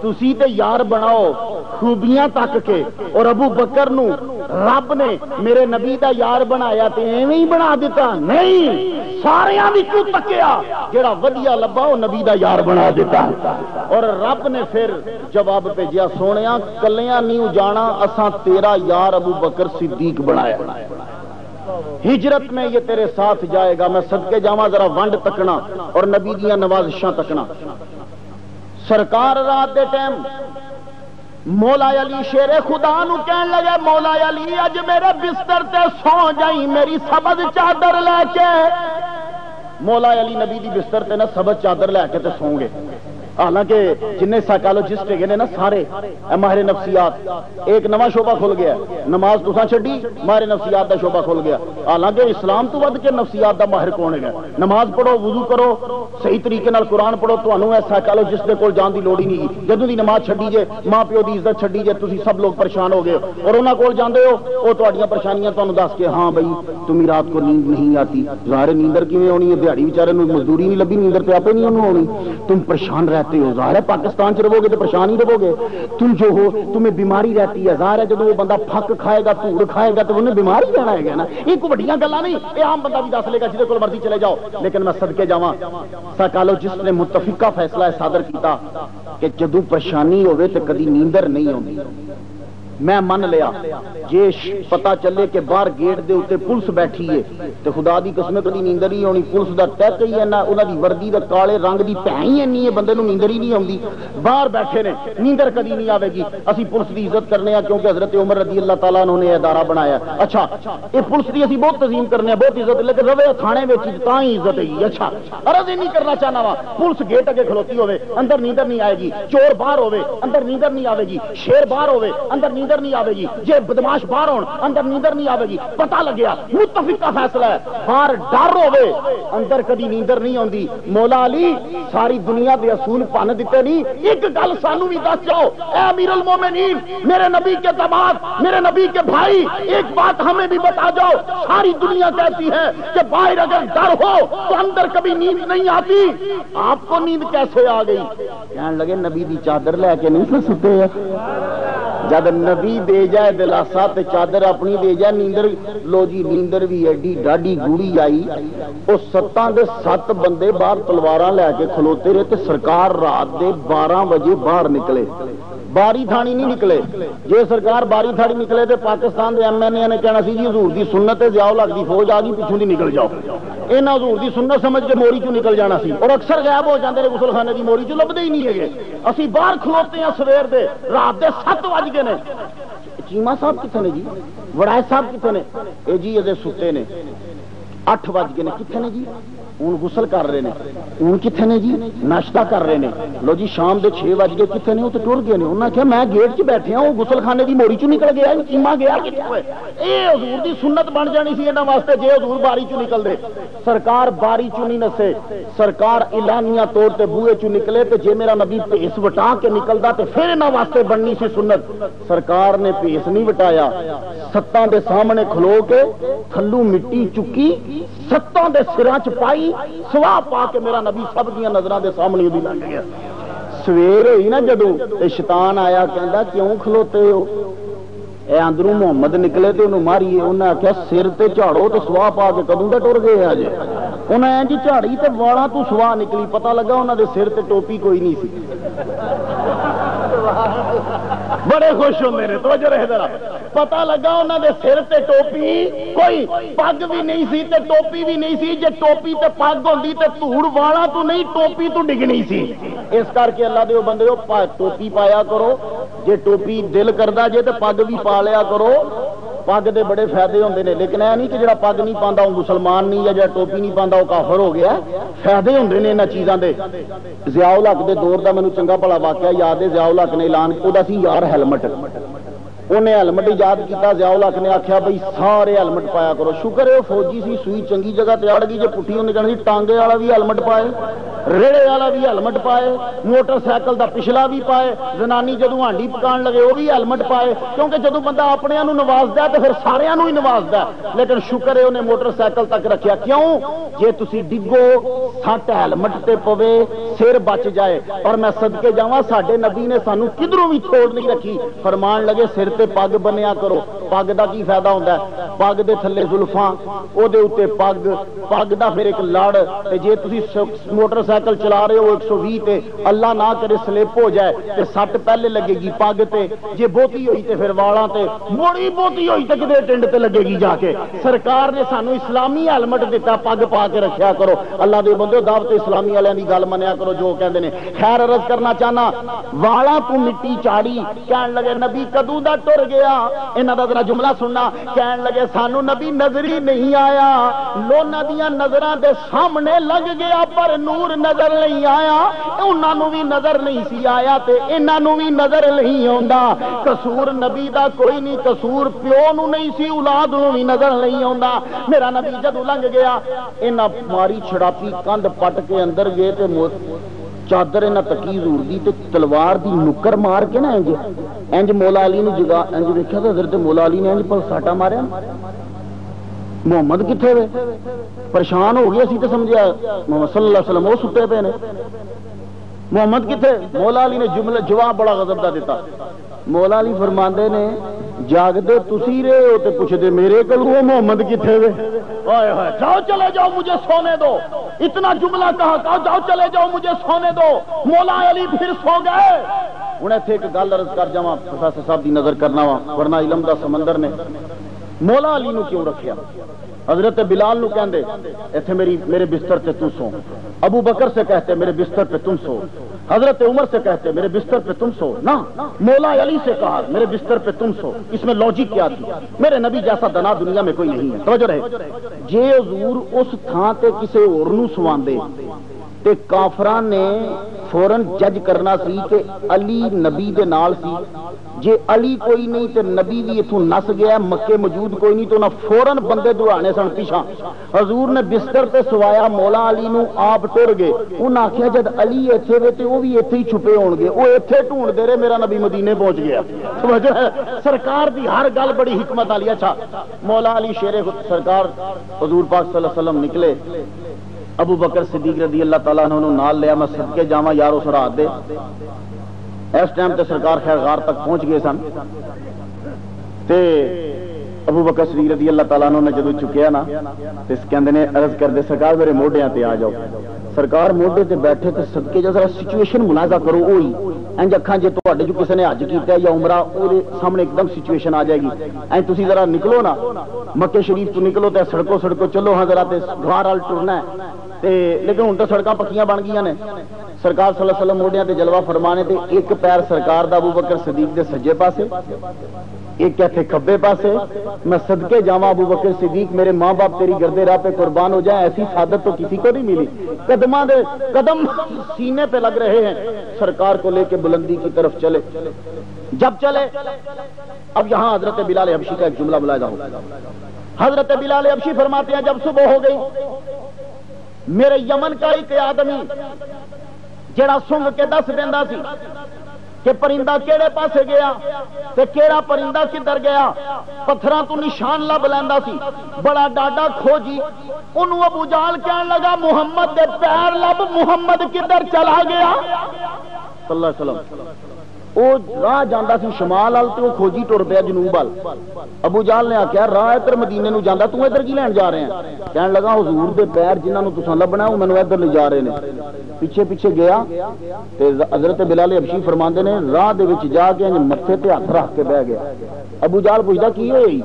تسی تے یار بناؤ خوبیاں تک کے۔ اور ابو بکر نو رب نے میرے نبی دا یار بنایا تے ایویں ہی بنا دیتا نہیں، ساریاں وچوں تکیا جڑا ودیا لبا او نبی دا یار بنا دیتا۔ اور رب نے پھر جواب بھیجیا سونیا کلیاں نہیں جانا، اساں تیرا یار ابو بکر صدیق بنایا، ہجرت میں یہ تیرے ساتھ جائے گا۔ میں صدقے جاواں ذرا ونڈ تکنا اور نبی دیاں نوازشاں تکنا۔ سرکار رات دے ٹائم مولا علی شیر خدا نو کہن لگے مولا علی اج میرے بستر تے سو جائیں میری سبز چادر لے کے۔ مولا علی نبی دی بستر تے نا سبز چادر لے کے تے سو گے۔ حالانکہ جن سائیکالوجسٹ گئے نا سارے ماہر نفسیات، ایک نواں شعبہ کھل گیا، نماز تساں چھڈی ماہر نفسیات دا شعبہ کھل گیا۔ حالانکہ اسلام تو ود کے نفسیات دا ماہر کون ہے؟ نماز پڑھو وضو کرو صحیح طریقے نال قرآن پڑھو، تانوں اے سائیکالوجسٹ دے کول جان دی لوڑ ہی نہیں۔ جدوں دی نماز چھڈی جے ماں پیو دی عزت چھڈی جے تسی سب لوگ پریشان ہو گئے اور انہاں کول جاندے ہو او تہاڈیاں پریشانیاں تانوں دس کے ہاں بھائی تمہیں رات کو نیند نہیں آتی، ظاہر نیندر کیویں ہونی ہے؟ دیہڑی بیچارے نوں مزدوری نہیں لبھی، نیندر تے آپے نہیں اونوں ہونی۔ تم پریشان رہتے رہتے ہو, ظاہر ہے پاکستان چ رہو گے تو پریشان ہی رہو گے. تم جو ہو تمہیں بیماری رہتی ہے, ظاہر ہے جب وہ بندہ پھک کھائے گا, دھوڑ کھائے گا تو انہیں بیماری رہنا ہے نا. یہ کوئی بڑیاں گلاں نہیں, یہ عام بندہ بھی دس لے گا جہدے کول مرضی چلے جاؤ. لیکن میں صدقے جاواں سائیکالوجسٹ نے متفقہ فیصلہ صادر کیتا کہ جدوں پریشانی ہوے تے کدی نیندر نہیں ہوندی. میں من لیا جے پتا چلے کہ باہر گیٹ دے اوتے پولیس بیٹھی ہے تے خدا دی قسم کدی نیندر نہیں ہونی. پولیس دا ٹیک ہی ہے نا, انہاں دی وردی دا کالے رنگ دی پہی اینی ہے, بندے نوں نیندر ہی نہیں آوندی. باہر بیٹھے نے, نیندر کدی نہیں آوے گی. اسی پولیس دی عزت کرنے ہیں کیونکہ حضرت عمر رضی اللہ تعالیٰ عنہ نے ادارہ بنایا. اچھا یہ پولیس دی اسی بہت تعظیم کرنے ہیں, بہت عزت, لیکن روے تھانے وچ تاں ہی عزت ہے. اچھا عرض نہیں کرنا چاہنا وا, پولیس گیٹ اگے کھلوتی ہوے اندر نیندر نہیں آئے گی, چور باہر ہوے اندر نیندر نہیں آوے گی, شیر باہر ہوے اندر نیندر نہیں آوے گی, جے بدماش باہر ہون اندر نیندر نہیں آوے گی. پتہ لگیا متفقہ فیصلہ ہے, باہر ڈر ہوے اندر کدی نیندر نہیں آندی. مولا علی ساری دنیا دے اصول پن دیتے نہیں, ایک گل سانو بھی دس جاؤ اے امیر المومنین, میرے نبی کے داماد, میرے نبی کے بھائی, ایک بات ہمیں بھی بتا جاؤ. ساری دنیا کہتی ہے کہ باہر اگر ڈر ہو تو اندر کبھی نیند نہیں آتی, آپ کو نیند کیسے آ گئی؟ کہنے لگے نبی دی چادر لے کے نہیں ستے ہیں. جب نبی دے جائے دلاسا تے چادر اپنی دے جائے نیندر. لو جی نیندر بھی ایڈی ڈاڈی گوڑی آئی. وہ 7 دے 7 بندے باہر تلواراں لے کے کھلوتے رہے تے سرکار رات دے 12 بجے باہر نکلے. باری تھانی نہیں نکلے. جے سرکار باری تھانی نکلے تے پاکستان دے ایم این اے نے کہنا سی جی حضور دی سنت ہے, ضیاء الحق دی فوج آ گئی پیچھوں دی نکل جاؤ. انہاں حضور دی سنت سمجھ کے موری چوں نکل جانا سی, اور اکثر غائب ہو جاندے نے غسل خانے دی موری چوں, لبدے ہی نہیں ہے. اسی باہر کھلوتے ہیں سویر دے, رات دے 7 بج گئے نے. چیمہ صاحب کتنے نے جی, وڑائے صاحب کتنے نے, اے جی ادے ستے نے. 8 بج گئے نے, کتنے نے جی, ہوں غسل کر رہے ہیں. ہوں کتنے نے جی, ناشتہ کر رہے ہیں. لو جی شام دے 6 بج گئے, کتنے نے, وہ تو ٹر گئے نے. انہوں نے کہا میں گیٹ چ بیٹھے ہوں, غسل خانے کی موری چ نکل گیا, چیما گیا کتوں ہے. یہ حضور دی سنت بن جانی سی انہاں واسطے جے حضور باری چ نکل دے. سرکار باری چ نہیں نسے, سرکار اعلانیہ طور تے بوئے چ نکلے تے جے میرا نبی پیس وٹا کے نکلدا تے پھر انہاں واسطے بننی سی سنت. سرکار نے پیس نہیں وٹایا, 7 دے سامنے کھلو کے تھلو مٹی چکی 7 دے سراں چ پائی, سوا پا کے میرا نبی سب دیا نظراں دے سامنے بھی لگ گیا. سویر ہوئی نا جدوں تے شیطان آیا, کہندا کیوں کھلوتے ہو, اے اندروں محمد نکلے تے انہوں ماریے. انہیں آخیا سر تے جھاڑو تو سوا پا کے کدوں تے ٹر گئے آج. انہیں جی جھاڑی تے والاں تو سوا نکلی, پتہ لگا انہوں دے سر تے ٹوپی کوئی نہیں سی. بڑے خوش ہوندے نے, توجہ رہے ذرا. پتہ لگا انہوں دے سر تے ٹوپی کوئی, پگ بھی نہیں سی تے ٹوپی بھی نہیں سی. جے ٹوپی تے پگ ہوندی تے دھوڑ والا تو نہیں, ٹوپی تو ڈگنی سی. اس کر کے اللہ دے بندے ٹوپی پایا کرو, جے ٹوپی دل کردا جے تے پگ بھی پا لیا کرو. پگ دے بڑے فائدے ہوندے نے, لیکن اے نہیں کہ جڑا پگ نہیں پاندا وہ مسلمان نہیں, یا جڑا ٹوپی نہیں پاندا وہ کافر ہو گیا. فائدے ہوندے نے انہاں چیزاں دے. ضیاء الحق دے دور دا مینوں چنگا بھلا واقعہ یاد ہے. ضیاء الحق نے اعلان کیتا سی یار ہیلمٹ, انہیں ہیلمٹ ایجاد کیتا. ضیاء الحق نے آخیا بھائی سارے ہیلمٹ پایا کرو. شکر ہے وہ فوجی سی, سوئی چنگی جگہ تے اڑ گئی. جے پٹھی انہیں کہنا سی ٹانگے والا بھی ہیلمٹ پائے, ریڑے والا بھی ہیلمٹ پائے, موٹر سائیکل دا پچھلا بھی پائے, زنانی جدوں ہانڈی پکان لگے وہ بھی ہیلمٹ پائے. کیونکہ جدوں بندہ اپنے نوں نوازدا ہے تے پھر سارے نوں ہی نوازدا ہے. لیکن شکر ہے انہیں موٹر سائیکل تک رکھیا. کیوں, جے تسی ڈگو سٹ ہیلمٹ تے پوے, سر بچ جائے. اور میں صدقے جاواں ساڈے نبی نے سانو کدھروں بھی چھوڑ نہیں رکھی. فرمان لگے سر تے پگ بنیا کرو. پگ دا کی فائدہ ہوندا ہے, پگ دے تھلے زلفاں, او دے اوتے پگ, پگ دا پھر ایک لڑ. تے جے تسی موٹر سائیکل چلا رہے ہو 120 تے, اللہ نہ کرے سلپ ہو جائے تے سٹ پہلے لگے گی پگ تے, جے بوتی ہوئی تے پھر والاں تے, موڑی بوتی ہوئی تے کدے ٹنڈ تے لگے گی جا کے. سرکار نے سانو اسلامی ہیلمٹ دیتا, پگ پا کے رکھیا کرو. اللہ دے بندو دعوت اسلامی والے دی گل منیا کرو جو کہندے نے. خیر عرض کرنا چاہنا, والاں تو مٹی چاڑی. کہن لگے نبی کدوں دا ٹر گیا. انہاں دا ذرا جملہ سننا. کہن لگے سانو نبی نظر ہی نہیں آیا, لونا دیاں نظراں دے سامنے لگ گیا پر نور نظر نہیں آیا. انہاں نوں بھی نظر نہیں سی آیا تے انہاں نوں بھی نظر نہیں آوندا. قصور نبی دا کوئی نہیں, قصور پیو نوں نہیں سی, اولاد نوں بھی نظر نہیں آوندا. میرا نبی جدوں لنگ گیا, انہاں ماری چھڑاپی کندھ پٹ کے اندر گئے تے چادر انہاں تکی حضور دی تے تلوار دی نکر مار کے نا انج مولا علی نوں جگا انج ویکھیا تے حضرت مولا علی نے انج پر ساٹا ماریا. محمد کتنے وے, پریشان ہو گیا سی تے سمجھیا محمد صلی اللہ علیہ وسلم وہ ستے پے نے. محمد کتنے؟ مولا علی نے جواب بڑا غضب دا دیتا. مولا علی فرماندے نے جاگدے تسی رہے ہو تے پوچھدے میرے کولوں محمد کتنے وے؟ ہائے ہائے جاؤ چلے جاؤ مجھے سونے دو. اتنا جملہ کہا جاؤ چلے جاؤ مجھے سونے دو. مولا علی پھر سو گئے. ہن ایتھے ایک گل عرض کر جاواں پروفیسر صاحب دی نظر کرنا وا ورنہ علم دا سمندر نے مولا علی نو کیوں رکھیا؟ حضرت بلال نو کہندے ایتھے میرے بستر تے تو سو. ابو بکر سے کہتے میرے بستر پہ تم سو. حضرت عمر سے کہتے میرے بستر پہ تم سو. نہ مولا علی سے کہا میرے بستر پہ تم سو. اس میں لاجک کیا تھی؟ میرے نبی جیسا دنا دنیا میں کوئی نہیں ہے. توجہ رہے جے حضور اس تھان تے کسے اور نو سواندے تے کافراں نے فوراً جج کرنا سی کہ علی نبی دے نال سی. جے علی کوئی نہیں تے نبی بھی اتھوں نس گیا مکے موجود کوئی نہیں تو نہ فوراً بندے دوڑانے سن پیچھا. حضور نے بستر تے سوایا مولا علی نو آپ ٹر گئے. انہاں آکھیا جد علی ایتھے وے تے او بھی ایتھے ہی چھپے ہون گے. او ایتھے ڈھونڈ دے رہے میرا نبی مدینے پہنچ گیا. سمجھ ہے سرکار دی ہر گل بڑی حکمت والی. اچھا مولا علی شیر سرکار حضور پاک صلی اللہ علیہ وسلم نکلے. ابو بکر صدیق رضی اللہ تعالیٰ عنہ نے نال لیا میں صدقے جاواں یارو سرات دے. اس ٹائم تے سرکار خیر غار تک پہنچ گئے سن تے ابو بکر صدیق رضی اللہ تعالیٰ عنہ نے جدو چکیا نا تے اس کہندے نے عرض کر دے سرکار میرے موڈیاں تے آ جاؤ. سرکار موڈے تے بیٹھے تے صدقے جا ذرا سچویشن ملاحظہ کرو. وہی انج اکھاں جے تواڈے جو کسی نے حج کیتا ہے یا عمرہ اودے سامنے ایک دم سچویشن آ جائے گی. این تسی ذرا نکلو نا مکے شریف تو نکلو تے سڑکوں چلو ہاں ذرا تے گھر وال ٹرنا ہے تے لیکن ہن تو سڑکاں پکیاں بن گئیاں نے. سرکار صلی اللہ علیہ وسلم موڈیاں تے جلوہ فرمانے تے ایک پیر سرکار دا ابو بکر صدیق دے سجے پاسے ایک کہتے کھبے پاسے. میں صدقے جاواں ابو بکر صدیق میرے ماں باپ تیری گردے راہ پہ قربان ہو جائیں. ایسی سعادت تو کسی کو نہیں ملی. قدم سینے پہ لگ رہے ہیں. سرکار کو لے کے بلندی کی طرف چلے. جب چلے اب یہاں حضرت بلال حبشی کا ایک جملہ ملاحظہ ہو. حضرت بلال حبشی فرماتے ہیں جب صبح ہو گئی میرے یمن کا ایک آدمی جڑا سنگ کے دس دیندا سی کہ پرندہ کیڑے پاسے گیا تے کیڑا پرندہ کدھر گیا پتھراں تو نشان لب لیندا سی. بڑا ڈاڈا کھوجی انہوں ابو جہل کہن لگا محمد دے پیر لب محمد کدھر چلا گیا صلی اللہ علیہ وسلم. وہ راہ جاندا سی شمال وال تے وہ کھوجی ٹر پیا جنوب وال. ابو جہل نے آخیا راہ ادھر مدینے نو جاندا تو ادھر کی لین جا رہے ہیں؟ کہن لگا حضور دے پیر جنہاں نو تساں لبنا وہ مینوں ادھر لے جا رہے ہیں. پیچھے گیا تے حضرت بلال حبشی فرماندے نے راہ دے وچ جا کے متھے تے ہاتھ رکھ کے بیٹھ گیا. ابو جہل پوچھدا کی ہوئی؟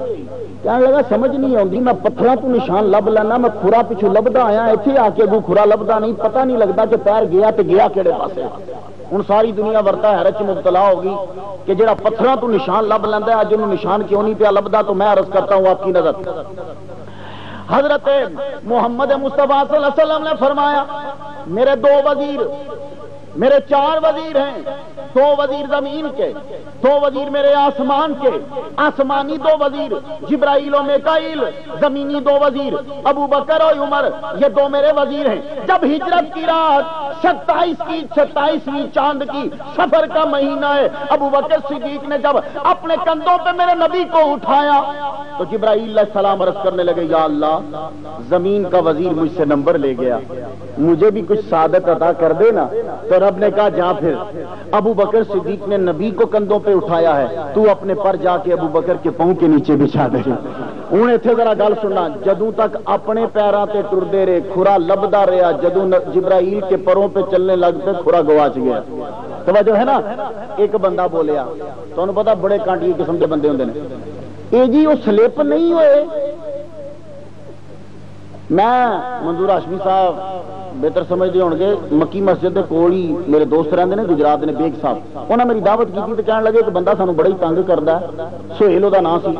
کہن لگا سمجھ نہیں آندی میں پتھراں تو نشان لب لینا میں کھرا پیچھے لبدا آیا ایتھے آ کے اگوں کھرا لبدا نہیں پتہ نہیں لگدا کہ پیر گیا تے گیا کیڑے پاسے. ہن ساری دنیا ورتا حیرت چ مبتلا ہوگی کہ جڑا پتھراں تو نشان لب لیندا ہے اج انہوں نشان کیوں نہیں پیا لبدا. تو میں عرض کرتا ہوں آپ کی نظر حضرت محمد مصطفیٰ صلی اللہ علیہ وسلم نے فرمایا میرے دو وزیر میرے چار وزیر ہیں. دو وزیر زمین کے دو وزیر میرے آسمان کے. آسمانی دو وزیر جبرائیل و میکائیل. زمینی دو وزیر ابو بکر و عمر. یہ دو میرے وزیر ہیں. جب ہجرت کی رات 27ویں چاند کی سفر کا مہینہ ہے ابو بکر صدیق نے جب اپنے کندھوں پہ میرے نبی کو اٹھایا تو جبرائیل علیہ السلام عرض کرنے لگے یا اللہ زمین کا وزیر مجھ سے نمبر لے گیا مجھے بھی کچھ سعادت عطا کر دے نا. تو رب نے کہا جا پھر ابو بکر صدیق نے نبی کو کندھوں پہ اٹھایا ہے تو اپنے پر جا کے ابو بکر کے پاؤں کے نیچے بچھا دے. ہوں اتنے ذرا گل سننا جدوں تک اپنے پیراں تے ٹردے رہے کھرا لبدا رہا جدوں جبرائیل کے پروں پہ چلنے لگ پہ کھرا گواچ گیا. توجہ ہے نا. ایک بندہ بولیا تمہیں پتا بڑے کانٹی قسم کے بندے ہوندے نے اے جی وہ سلپ نہیں ہوئے. میں منظور ہاشمی صاحب بہتر سمجھتے ہو گے مکی مسجد کے کول ہی میرے دوست رہتے ہیں گجرات نے بیگ صاحب. انہوں نے میری دعوت کی تو کہنے لگے کہ بندہ سانو بڑا ہی تنگ کرتا ہے. سہیل وہ نام سی.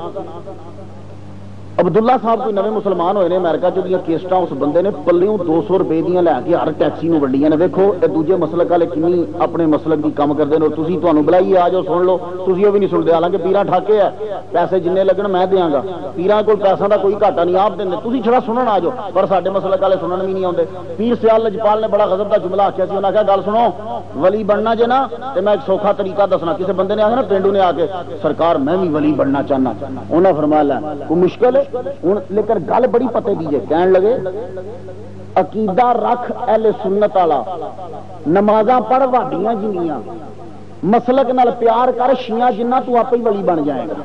عبداللہ صاحب کوئی نویں مسلمان ہوئے نے امریکہ چ کیسٹاں اس بندے نے پلیوں 200 روپے دیا لے کے ہر ٹیکسی نو وڈیاں نے. دیکھو یہ دوجے مسلک والے کنی اپنے مسلک کی کام کرتے ہیں. تھی تمہیں بلائیے آ جاؤ سن لو تھی وہ بھی نہیں سنتے. حالانکہ پیراں ٹھاکے ہے پیسے جن لگن میں دیاں گا. پیراں کو پیسوں کا کوئی گھاٹا نہیں آپ دیں تھی چھڑا سنن آ جاؤ. پر سارے مسلک والے سنن بھی نہیں آتے. پیر سیال لجپال نے بڑا غضب کا جملہ آخیا سی. انہوں نے کہا گل سنو ولی بننا جے نا تو میں ایک سوکھا طریقہ دسنا. کسی بندے نے آخیا نا پنڈو نے آ کے سرکار میں بھی ولی بننا چاہنا. انہیں فرمایا کوئی مشکل ہے لیکن گل بڑی پتے دیجیے. کہنے لگے عقیدہ رکھ اہل سنت والا، نمازاں پڑھ وادیاں جنیاں، مسلک نال پیار کر شیعہ جنہ تو آپ ہی ولی بن جائے گا۔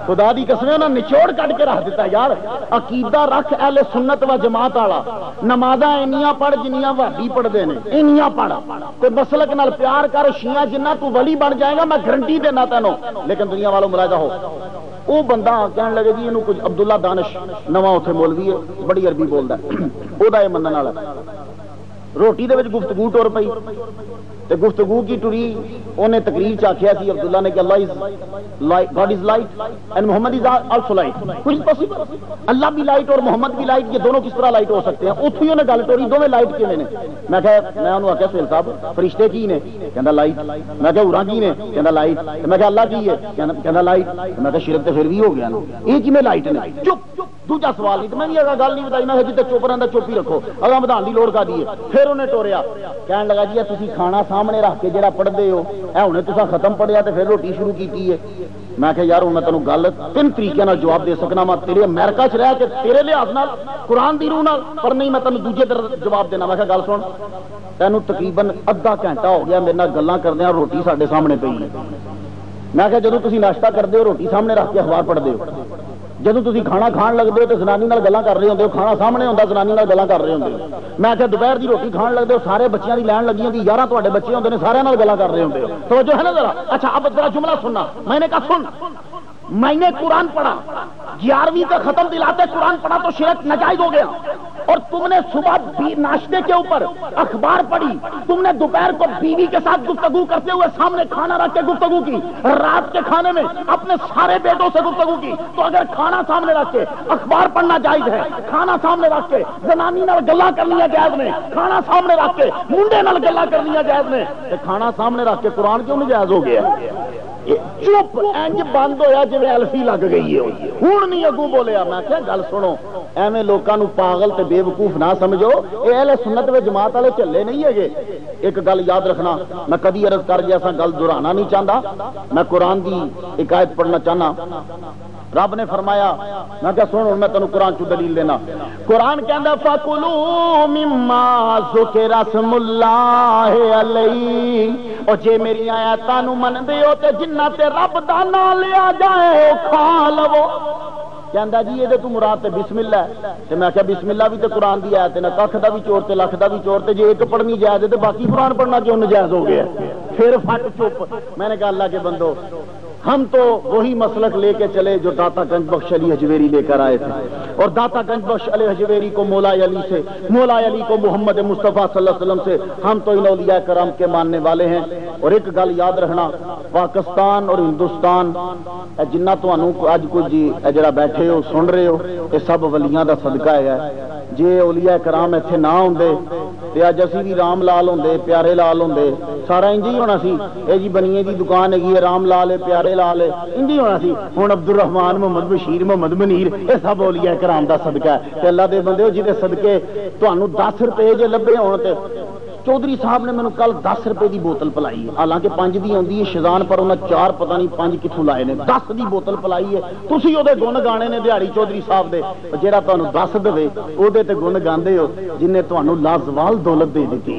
خدا دی قسم انہاں نچوڑ کٹ کے رکھ دیتا یار، عقیدہ رکھ اہل سنت و جماعت والا، نمازاں انیاں پڑھ جنیاں وادی پڑھدے نے، انیاں پڑھ تے مسلک نال پیار کر شیعہ جنہ تو ولی بن جائے گا، میں گارنٹی دینا تینوں۔ لیکن دنیا والوں ملاحظہ ہو، وہ بندہ کہنے لگے جی انہوں کچھ عبداللہ دانش نواں اتنے مولوی ہے، بڑی عربی بولتا ہے، وہ یہ منن والا روٹی دے وچ گفتگو ٹر پئی تے گفتگو کی ٹری انہیں تقریر چاکھیا سی عبداللہ نے کہ Allah is light, God is light and Muhammad is also light, کچھ پاسبل اللہ بھی لائٹ اور محمد بھی لائٹ، یہ دونوں کس طرح لائٹ ہو سکتے ہیں؟ اتوں ہی انہیں گل ٹوری دونوں لائٹ کیویں نے؟ میں انہوں آخیا سہیل صاحب فرشتے کی نے؟ کہندا لائٹ۔ میں کہ ہوراں کی نے؟ کہندا لائٹ۔ میں کہ اللہ کی ہے؟ کہندا لائٹ۔ میں کہ شرک تے پھر بھی ہو گیا نا، یہ کیویں لائٹ نے؟ چپ، دوجا سوال نہیں، میں بھی اگر گل نہیں بتائی، میں جتنے چپ رہندا چپ ہی رکھو، اگاں بدھان دی لوڑ کا دی ہے۔ پھر انہیں ٹوریا کہن لگا جی تسی کھانا سامنے رکھ کے جڑا پڑھدے ہو اے ہنے تساں ختم پڑھیا تے پھر روٹی شروع کیتی ہے۔ میں کہ یار ہن میں تینوں گل تین طریقے نال جواب دے سکنا، میں تیرے امریکہ چ رہ کے تیرے لحاظ نال قرآن دی روح نال، پر نہیں میں تینوں دوجے جواب دینا۔ میں کہ گل سن، تینوں تقریباً ادھا گھنٹہ ہو گیا میرے نال گلاں کردیاں، روٹی ساڈے سامنے پئی ہے۔ میں کہ جدوں تسی ناشتہ کردے ہو روٹی سامنے رکھ کے اخبار پڑھدے ہو، جدوں تسی کھانا کھان لگدے ہو تے زنانی نال گلاں کر رہے ہوندے ہو، کھانا سامنے ہوندا زنانی نال گلاں کر رہے ہوندے ہو۔ میں کہ دوپہر دی روٹی کھان لگدے ہو، سارے بچیاں دی لین لگی ہوندی، 11 تواڈے بچے ہوندے نے، سارے نال گلاں کر رہے ہوندے ہو، توجہ ہے نا ذرا؟ اچھا اب ذرا جملہ سننا، میں نے کہا سن، میں نے قرآن پڑھا 11ویں کا ختم دلاتے قرآن پڑھا تو شرک ناجائز ہو گیا، اور تم نے صبح ناشتے کے اوپر اخبار پڑھی، تم نے دوپہر کو بیوی کے ساتھ گفتگو کرتے ہوئے سامنے کھانا رکھ کے گفتگو کی، رات کے کھانے میں اپنے سارے بیٹوں سے گفتگو کی، تو اگر کھانا سامنے رکھ کے اخبار پڑھنا جائز ہے، کھانا سامنے رکھ کے زنانی نال گلاں کرنیاں جائز نے، کھانا سامنے رکھ کے منڈے نال گلاں کرنیاں جائز نے، تے کھانا سامنے رکھ کے قرآن کیوں نہیں جائز ہو گیا؟ چپ انج بند ہویا جی الفی لگ گئی ہے، ہوں نہیں اگوں بولیا۔ میں کیا گل سنو، ایویں لوکاں نو پاگل تے بے وقوف نہ سمجھو، اے اہل سنت و جماعت والے چلے نہیں ہے۔ ایک گل یاد رکھنا، میں کدی عرض کر گیا سا، گل دہرانا نہیں چاہتا، میں قرآن دی ایک آیت پڑھنا چاہنا۔ رب نے فرمایا، میں کیا سن میں تینوں قرآن چ دلیل دینا، قرآن کہندا فَكُلُوا مِمَّا ذُكِرَ اسْمُ اللَّهِ عَلَيْهِ، اور جے میری آیاتاں نو مندے ہو تے جنہ تے رب دا نام لیا جائے کھا لو۔ کہندا جی یہ تو مراد تے بسم اللہ ہے، تے میں کہا بسم اللہ بھی تے قرآن دی آیت ہے، نہ ککھ دا بھی چور تے لکھ دا بھی چور، تے جے ایک پڑھنی جائز ہے تے باقی قرآن پڑھنا کیوں ناجائز ہو گیا؟ پھر پھٹ چپ۔ میں نے کہا اللہ کے بندو، ہم تو وہی مسلک لے کے چلے جو داتا گنج بخش علی حجویری لے کر آئے تھے، اور داتا گنج بخش علی حجویری کو مولا علی سے، مولا علی کو محمد مصطفیٰ صلی اللہ علیہ وسلم سے، ہم تو ان اولیاء کرام کے ماننے والے ہیں۔ اور ایک گل یاد رکھنا، پاکستان اور ہندوستان جنہ تانوں اج کچھ جڑا بیٹھے ہو سن رہے ہو، یہ سب ولیاں دا صدقہ ہے۔ جے اولیاء کرام ایتھے نہ ہوندے تے اج اسی بھی رام لال ہوندے، پیارے لال ہوندے، سارا انج ہی ہونا سی۔ اے جی بنیے دی دکان ہے، رام لال ہے، پیارے لال ہے، انج ہی ہونا سی۔ ہن عبد الرحمان، محمد بشیر، محمد منیر، یہ سب اولیاء کرام دا صدقہ ہے۔ تے اللہ دے بندے جی دے صدقے تانوں 10 روپے جے لبے ہون تے چودھری صاحب نے مینوں کل 10 روپے دی بوتل پلائی ہے، حالانکہ 5 دی ہوندی ہے شزان، پر انہاں 4 پتہ نہیں 5 کتھوں لائے نے، 10 دی بوتل پلائی ہے۔ تسی او دے گن گانے نے دیہڑی چودھری صاحب دے، جیڑا تانوں 10 دے او دے تے گن گاندے ہو، جن نے تانوں لازوال دولت دے دتی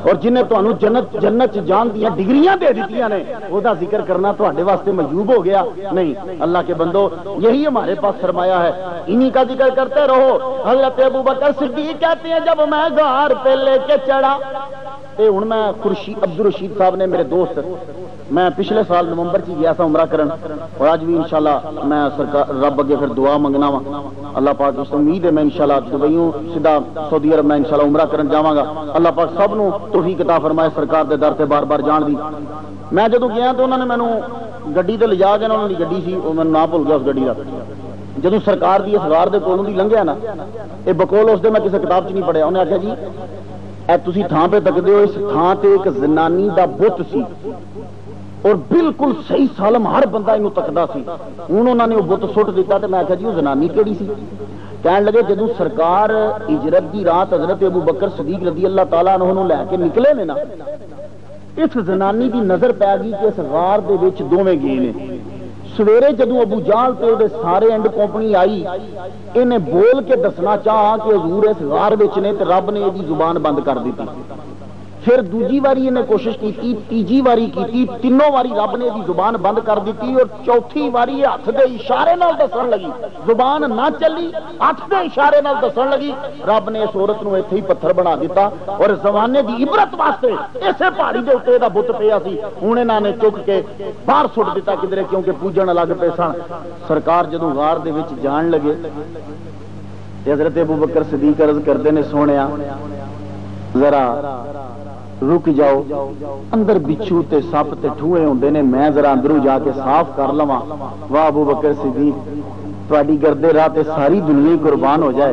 اور جن نے تانوں جنت جان دیاں ڈگریاں دے دتیاں نے، او دا ذکر کرنا تواڈے واسطے معیوب ہو گیا؟ نہیں۔ اللہ کے بندو، یہی ہمارے پاس سرمایہ ہے، انہی کا ذکر کرتے رہو۔ حضرت ابوبکر صدیق کہتے ہیں جب میں غار پہ لے کے چڑھا، ہوں میں عبد الرشید صاحب نے میرے دوست، میں پچھلے سال نومبر چ گیا تھا عمرہ کرن، اور آج بھی انشاءاللہ میں سرکار رب اگے پھر دعا منگنا وا، اللہ پاک اس امید ہے میں انشاءاللہ دبئیوں سیدھا سعودی عرب میں انشاءاللہ عمرہ کرن جاواں گا۔ اللہ پاک سب نو توفیق عطا فرمائے سرکار دے در تے بار بار جان دی۔ میں جدوں گیا تو انہوں نے مینوں گڈی تے لجا کے، انہوں نے گڈی سی وہ میں نام بھول گیا اس گڈی کا، جدوں سرکار دی اس غار دے کولوں دی لنگھیا نا، یہ بقول اس دے میں کسی کتاب چ نہیں پڑھیا، انہیں آخیا جی اے تسی تھان پہ تکدے ہو، اس تھان تے ایک زنانی دا بت سی، اور بالکل صحیح سالم ہر بندہ انہوں تکدا سی۔ ہوں انہوں نے وہ بت سٹ دیتا، تو میں آخیا جی وہ زنانی کیڑی سی؟ کہنے لگے جدوں سرکار ہجرت دی رات حضرت ابو بکر صدیق رضی اللہ تعالیٰ عنہ لے کے نکلے نے نا، اس زنانی دی نظر پی گئی کہ اس غار دے وچ دوویں گئے نے، سویرے جدو ابو جہل تے دے سارے اینڈ کمپنی آئی انہیں بول کے دسنا چاہا کہ حضور اس غار وچ نے تے رب نے یہ زبان بند کر دیتی. پھر دوجی واری انہیں کوشش کی، تیجی واری کی، تینوں واری رب نے یہ زبان بند کر دیتی، اور چوتھی واری یہ ہاتھ دے اشارے نال دسن لگی، زبان نہ چلی، ہاتھ دے اشارے نال دسن لگی. رب نے اس عورت نو ایتھے ہی پتھر بنا دیتا، اور زمانے دی عبرت واسطے اسے پہاڑی دے اوتے دا بت پیا سی، ہن انہاں نے چک کے باہر سٹ دیتا کدھر، کیونکہ پوجن لگ پے سن. سرکار جدوں غار دے وچ جان لگے تے حضرت ابوبکر صدیق عرض کردے نے سونیا ذرا رک جاؤ، اندر بچھو تے سپ تے ٹھوئے ہوندے نے، میں ذرا اندروں جا کے صاف کر لواں. واہ ابوبکر صدیق، تہاڈی گردے راہ تے ساری دنیا ہی قربان ہو جائے،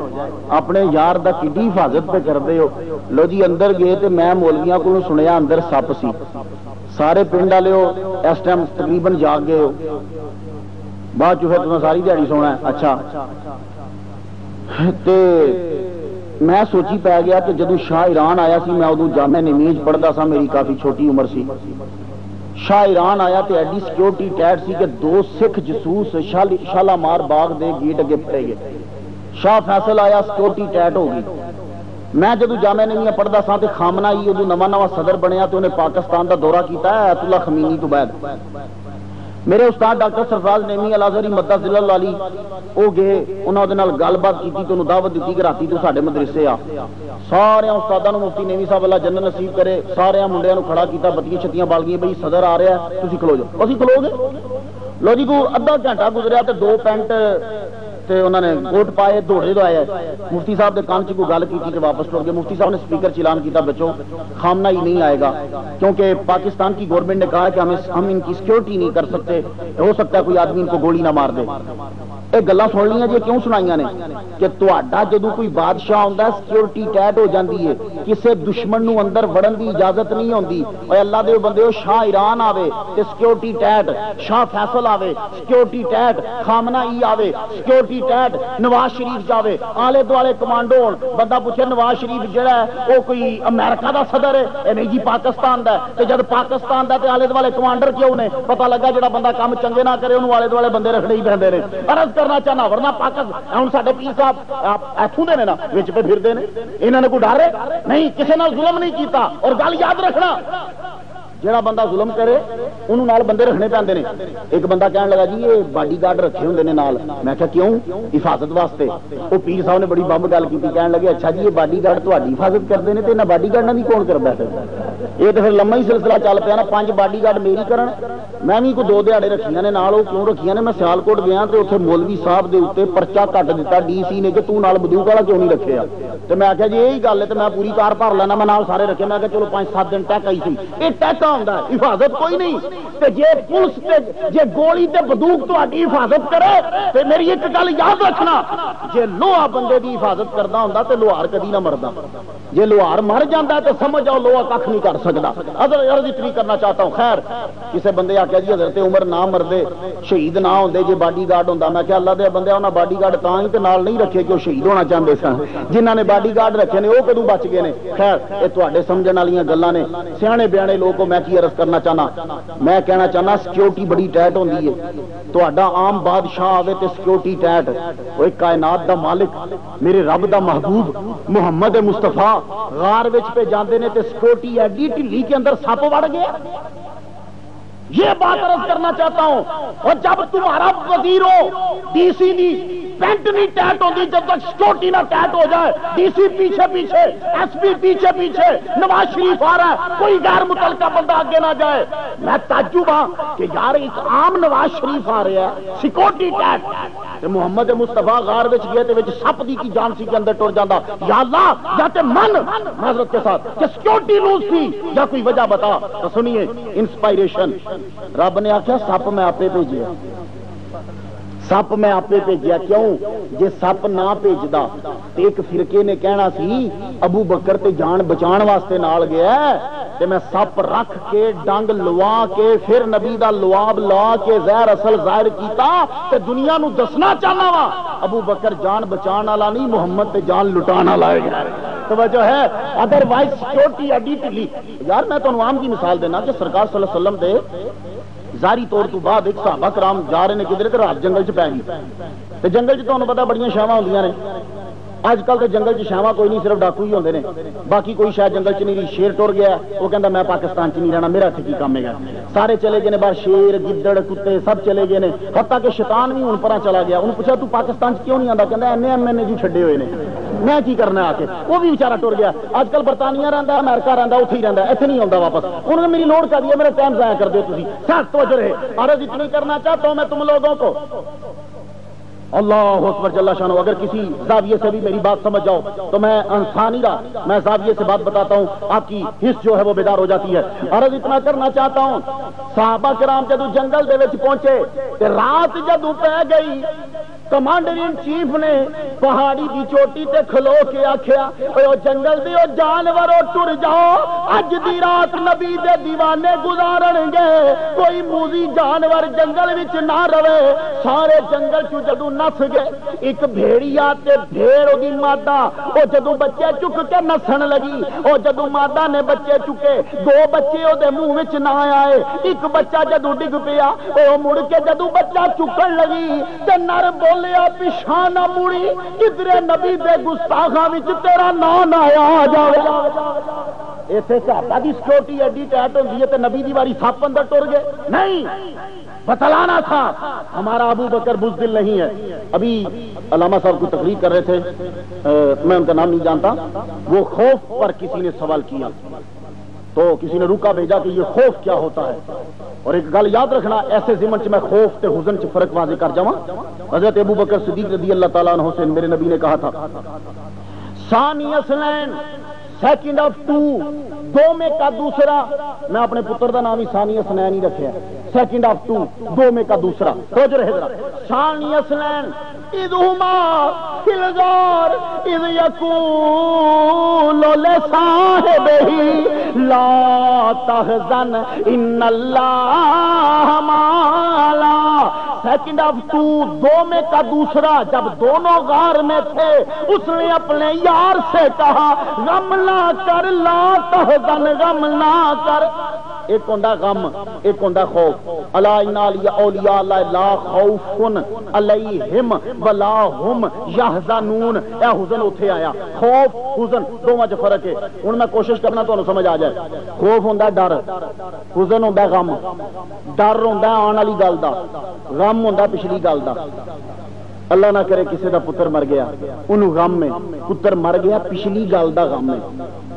اپنے یار دا کڈی حفاظت پہ کردے ہو. لو جی اندر گئے تے میں مولویاں کولوں سنیا اندر سپ سی. سارے پنڈ والے ہو اس ٹائم تقریباً جاگ گئے ہو، بعد چ پھر تمہیں ساری دیہڑی سونا ہے. اچھا تے میں سوچی پی گیا کہ جدو شاہ ایران آیا سی، میں ادو جامع نماز پڑھتا سا، میری کافی چھوٹی عمر سی. شاہ ایران آیا تے ایڈی سیکورٹی ٹائٹ سی کہ 2 سکھ جسوس شالامار باغ دے گیٹ اگے پڑے گئے. شاہ فیصل آیا، سیکورٹی ٹائٹ ہو گئی. میں جدو جامع نماز پڑھتا سا تے خامنہ ہی ادو نواں صدر بنیا تے انہیں پاکستان دا دورہ کیتا ہے آیت اللہ خمینی تو بعد. میرے استاد ڈاکٹر سرفراز نعیمی الازہری مدد ذل اللہ علی وہ گئے، انہوں نے گل بات کی، تو دعوت دیتی کہ راتی تو ساڈے مدرسے آ. سارے استاداں نوں مفتی نعیمی صاحب اللہ جنت نصیب کرے، سارے منڈیاں نوں کھڑا کیتا، بتیاں چھتیاں بال گئیں، بھئی صدر آ رہا ہے تسی کھلو جاؤ. اسی کھلو گے. لو جی کو ادھا گھنٹہ گزریا تے 2 پینٹ تے انہوں نے کوٹ پائے، دوڑے دو آئے. مفتی صاحب دے کان چ کوئی گل کی کہ واپس ٹر گئے. مفتی صاحب نے اسپیکر چلان کیتا بچوں خامنہ ہی نہیں آئے گا، کیونکہ پاکستان کی گورنمنٹ نے کہا ہے کہ ہم ان کی سیکورٹی نہیں کر سکتے، ہو سکتا ہے کوئی آدمی ان کو گولی نہ مار دے. یہ گلاں سن لیاں جی کیوں سنائیاں نے کہ تہاڈا جدوں کوئی بادشاہ ہوندا ہے سیکورٹی ٹائٹ ہو جاندی ہے، کسے دشمن نو اندر وڑن دی اجازت نہیں ہوندی. اوے اللہ دے بندیو، شاہ ایران آوے تے سیکورٹی ٹائٹ، شاہ فیصل آوے سیکورٹی ٹائٹ، خامنہ ای آوے سیکورٹی ٹائٹ، نواز شریف جاوے آلے دوالے کمانڈو ہون. بندہ پوچھے نواز شریف جڑا ہے وہ کوئی امریکہ دا صدر ہے؟ اے نہیں جی پاکستان دا ہے. تے جد پاکستان دا تے آلے دوالے کمانڈر کیوں نے؟ پتہ لگا جڑا بندہ کام چنگے نہ کرے انہوں آلے دوالے بندے رکھنے ہی پیندے نے. عرض کرنا چاہنا ورنہ پاکستان ہن ساڈے پیر صاحب ایتھوں دے نے نا وچ پہ پھردے نے، انہاں نے کوئی ڈر ہے نہیں، کسے نال ظلم نہیں کیتا. اور گل یاد رکھنا جڑا بندہ ظلم کرے انہوں نال بندے رکھنے پیندے نے. ایک بندہ کہن لگا جی یہ باڈی گارڈ رکھے ہوندے نے نال. میں کہا کیوں؟ حفاظت واسطے. وہ پیر صاحب نے بڑی بمب گل کی، کہن لگے اچھا جی یہ باڈی گارڈ تہاڈی حفاظت کرتے ہیں تے انہاں باڈی گارڈاں دی کون کردا ہے؟ یہ تو پھر لمبا ہی سلسلہ چل پیا نا. 5 باڈی گارڈ میری کرن، میں بھی کوئی 2 دیہڑے رکھیاں نے نال. وہ کیوں رکھیاں نے؟ میں سیالکوٹ گیا تے اتنے مولوی صاحب دے اوتے پرچہ کٹ دیتا ڈی سی نے کہ تو نال بندوق والا کیوں نہیں رکھے. تے میں آخیا جی یہی گل ہے تے میں پوری کار بھر لینا، میں نال سارے رکھے. میں کہا چلو 5-7 دن ٹیک آئی سی. یہ ٹیکا ہوندا ہے، حفاظت کوئی نہیں. تے جے پولیس تے جے گولی تے بندوق تہاڈی حفاظت کرے تے میری ایک گل یاد رکھنا، جے لوہا بندے دی حفاظت کردا ہوندا تے لوہار کدی نہ مردا. جے لوہار مر جاندا ہے تے سمجھ آؤ لوہا کھ نہیں کر سکدا. عرض اتنی کرنا چاہتا ہوں. خیر کسے بندے آخیا جی حضرت عمر نہ مردے شہید نہ ہوندے جے باڈی گارڈ ہوندا. میں کہ اللہ دے بندے انہاں باڈی گارڈ تاں ہی تے نال نہیں رکھے کہ وہ شہید ہونا چاہندے سن. جنہاں نے باڈی گارڈ رکھے نے وہ کدوں بچ گئے نے. خیر یہ تواڈے سمجھن والیاں گلاں نے. سیانے بیانے لوگوں میں کی عرض کرنا چاہنا، میں کہنا چاہنا سیکورٹی بڑی ٹائٹ ہوندی ہے. تہاڈا عام بادشاہ آوے تے سیکورٹی ٹائٹ. وہ کائنات دا مالک میرے رب دا محبوب محمد مصطفیٰ غار وچ پہ جاندے نے تے سیکورٹی ایڈی ڈھلی کے اندر سپ وڑ گیا. یہ بات عرض کرنا چاہتا ہوں. اور جب تمہارا وزیر ہو ڈی سی دی پینٹ نہیں ٹائٹ ہوتی جب تک سیکورٹی نہ ٹائٹ ہو جائے. ڈی سی پیچھے پیچھے، ایس پی پیچھے پیچھے، نواز شریف آ رہا ہے، کوئی غیر متعلقہ بندہ آگے نہ جائے. میں تعجب ہاں کہ یار ایک عام نواز شریف آ رہا ہے سیکورٹی ٹائٹ، محمد مصطفیٰ غار وچ گئے تے وچ سپ دی کی جان سی کے اندر ٹر جاندا. یا اللہ یا تے من معذرت کے ساتھ کہ سیکورٹی لوز تھی یا کوئی وجہ بتا. تو سنیے انسپائریشن. رب نے آخیا سپ میں آپ بھیجیا، سپ میں آپ بھیجیا. کیوں؟ جے سپ نہ بھیجدا تے ایک فرقے نے کہنا سی ابو بکر تے جان بچان واسطے نال گیا تے میں سپ رکھ کے ڈنگ لوا کے پھر نبی دا لواب لا کے زہر اصل ظاہر کیتا تے دنیا نو دسنا چاہنا وا ابو بکر جان بچان والا نہیں، محمد تے جان لٹان والا ہے. توجہ ہے؟ ادر وائز سیکورٹی ایڈی ڈھلی. یار میں تمہیں عام کی مثال دینا کہ سرکار صلی اللہ علیہ وسلم دے ظاہری طور تو بعد ایک صحابہ کرام جا رہے ہیں کدھر تے رات جنگل چ پی گئی تے جنگل چ تمہیں پتا بڑیاں شاواں ہوندیاں نے اج کل تو جنگل چ شاواں کوئی نہیں صرف ڈاکو ہی ہوندے نے باقی کوئی شاید جنگل چ نہیں رہی شیر ٹر گیا وہ کہندا میں پاکستان چ نہیں رہنا میرا اتنے کی کام ہے گا سارے چلے گئے نے باہر شیر گدڑ کتے سب چلے گئے نے حتیٰ کہ شیطان بھی ہن پرا چلا گیا انہوں پوچھا تو پاکستان چ کیوں نہیں آندا کہندا اینے ایم این اے جی چھڈے ہوئے نے میں کی کرنا آ کے وہ بھی بیچارہ ٹر گیا اج کل برطانیہ رہندا امریکہ رہندا اوتھے ہی رہندا ایتھے نہیں آندا واپس انہوں نے میری لوڑ کر دیا میرا ٹائم ضائع کر دو تسی سخت توجہ رہے عرض اتنی کرنا چاہتا ہوں میں تم لوگوں کو اللہ اکبر جل شانہ اگر کسی زاویے سے بھی میری بات سمجھ جاؤ تو میں انسانی رہا میں زاویے سے بات بتاتا ہوں آپ کی حس جو ہے وہ بیدار ہو جاتی ہے عرض اتنا کرنا چاہتا ہوں صحابہ کرام جدو جنگل دے وچ پہنچے کہ رات جدو پہ گئی کمانڈر ان چیف نے پہاڑی دی چوٹی تے کھلو کے آکھیا او جنگل دی او جانورو ٹر جاؤ اج دی رات نبی دے دیوانے گزارن گے کوئی موزی جانور جنگل وچ نہ رہے سارے جنگل چ جدو نس گئے ایک بھیڑیا تے بھیڑ دی مادہ او جدو بچے چک کے نسن لگی او جدو مادہ نے بچے چکے دو بچے او دے منہ وچ نہ آئے ایک بچہ جدو ڈگ پیا او مڑ کے جدو بچہ چکن لگی تے نر بولیا پیشانہ مڑی کدرے نبی دے گستاخاں وچ تیرا نام نہ آ جاوے ایتھے صحابہ دی سیکورٹی ایڈی ٹائٹ ہوندی ہے تے نبی دی واری سپ اندر ٹر گئے نہیں بتلانا تھا ہمارا ابو بکر بزدل نہیں ہے ابھی علامہ صاحب کو تقریر کر رہے تھے میں ان کا نام نہیں جانتا وہ خوف پر کسی نے سوال کیا تو کسی نے روکا بھیجا کہ یہ خوف کیا ہوتا ہے اور ایک گل یاد رکھنا ایسے ضمن میں خوف تے حزن چ فرق واضح کر جاواں حضرت ابو بکر صدیق رضی اللہ تعالیٰ عنہ سے میرے نبی نے کہا تھا ثانی اثنین سیکنڈ آف ٹو دو میں کا دوسرا میں اپنے پتر دا نام ہی ثانی اثنین ہی رکھیا سیکنڈ آف ٹو دو میں کا دوسرا توجہ رہے ذرا ثانی اثنین اذ ہما فی الغار اذ یقول لصاحبہ لا تحزن ان اللہ معنا سیکنڈ آف ٹو دو میں کا دوسرا جب دونوں غار میں تھے اس نے اپنے یار سے کہا غم نہ کر لا تحزن غم نہ کر ایک ہوندا غم ایک ہوندا خوف الا ان اولیاء اللہ لا خوف علیہم ولا هم یحزنون اے حزن اوتھے آیا خوف حزن دوواں وچ فرق ہے ہن میں کوشش کرنا تانوں سمجھ آ جائے خوف ہوندا ڈر حزن ہوندا غم ڈر ہوندا آن والی گل دا غم ہوندا پچھلی گل دا اللہ نہ کرے کسی دا پتر مر گیا انہوں غم میں پتر مر گیا پچھلی گل دا غم میں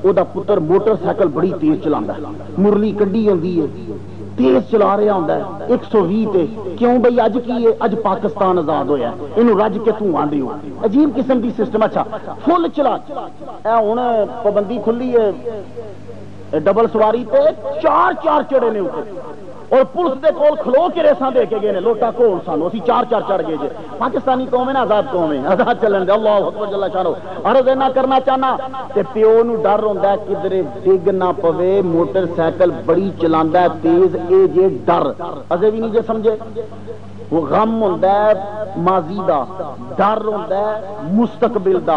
او دا پتر موٹر سائیکل بڑی تیز چلاندا ہے مرلی کڈی ہوندی ہے تیز چلا رہا ہوندا ہے 120 تے کیوں بھئی اج کی ہے اج پاکستان آزاد ہویا ہے اینو رج کے تو آندے ہو عجیب قسم دی سسٹم اچھا فل چلا اے ہن پابندی کھلی ہے ڈبل سواری تے چار چڑے نے اوپر اور پولیس دے کول کھلو کے ریساں دے کے گئے نے لوٹا کول سانو اسی چار چڑھ گئے جے پاکستانی قوم ہے نا آزاد قوم ہے آزاد چلن دے اللہ اکبر جل شانہ عرض نہ کرنا چاہنا تے پیو نو ڈر ہوندا ہے کدھر ڈگ نہ پوے موٹر سائیکل بڑی چلاندا ہے تیز اے جے ڈر اجے بھی نہیں جے سمجھے وہ غم ہوندا ہے ماضی دا ڈر ہوندا ہے مستقبل دا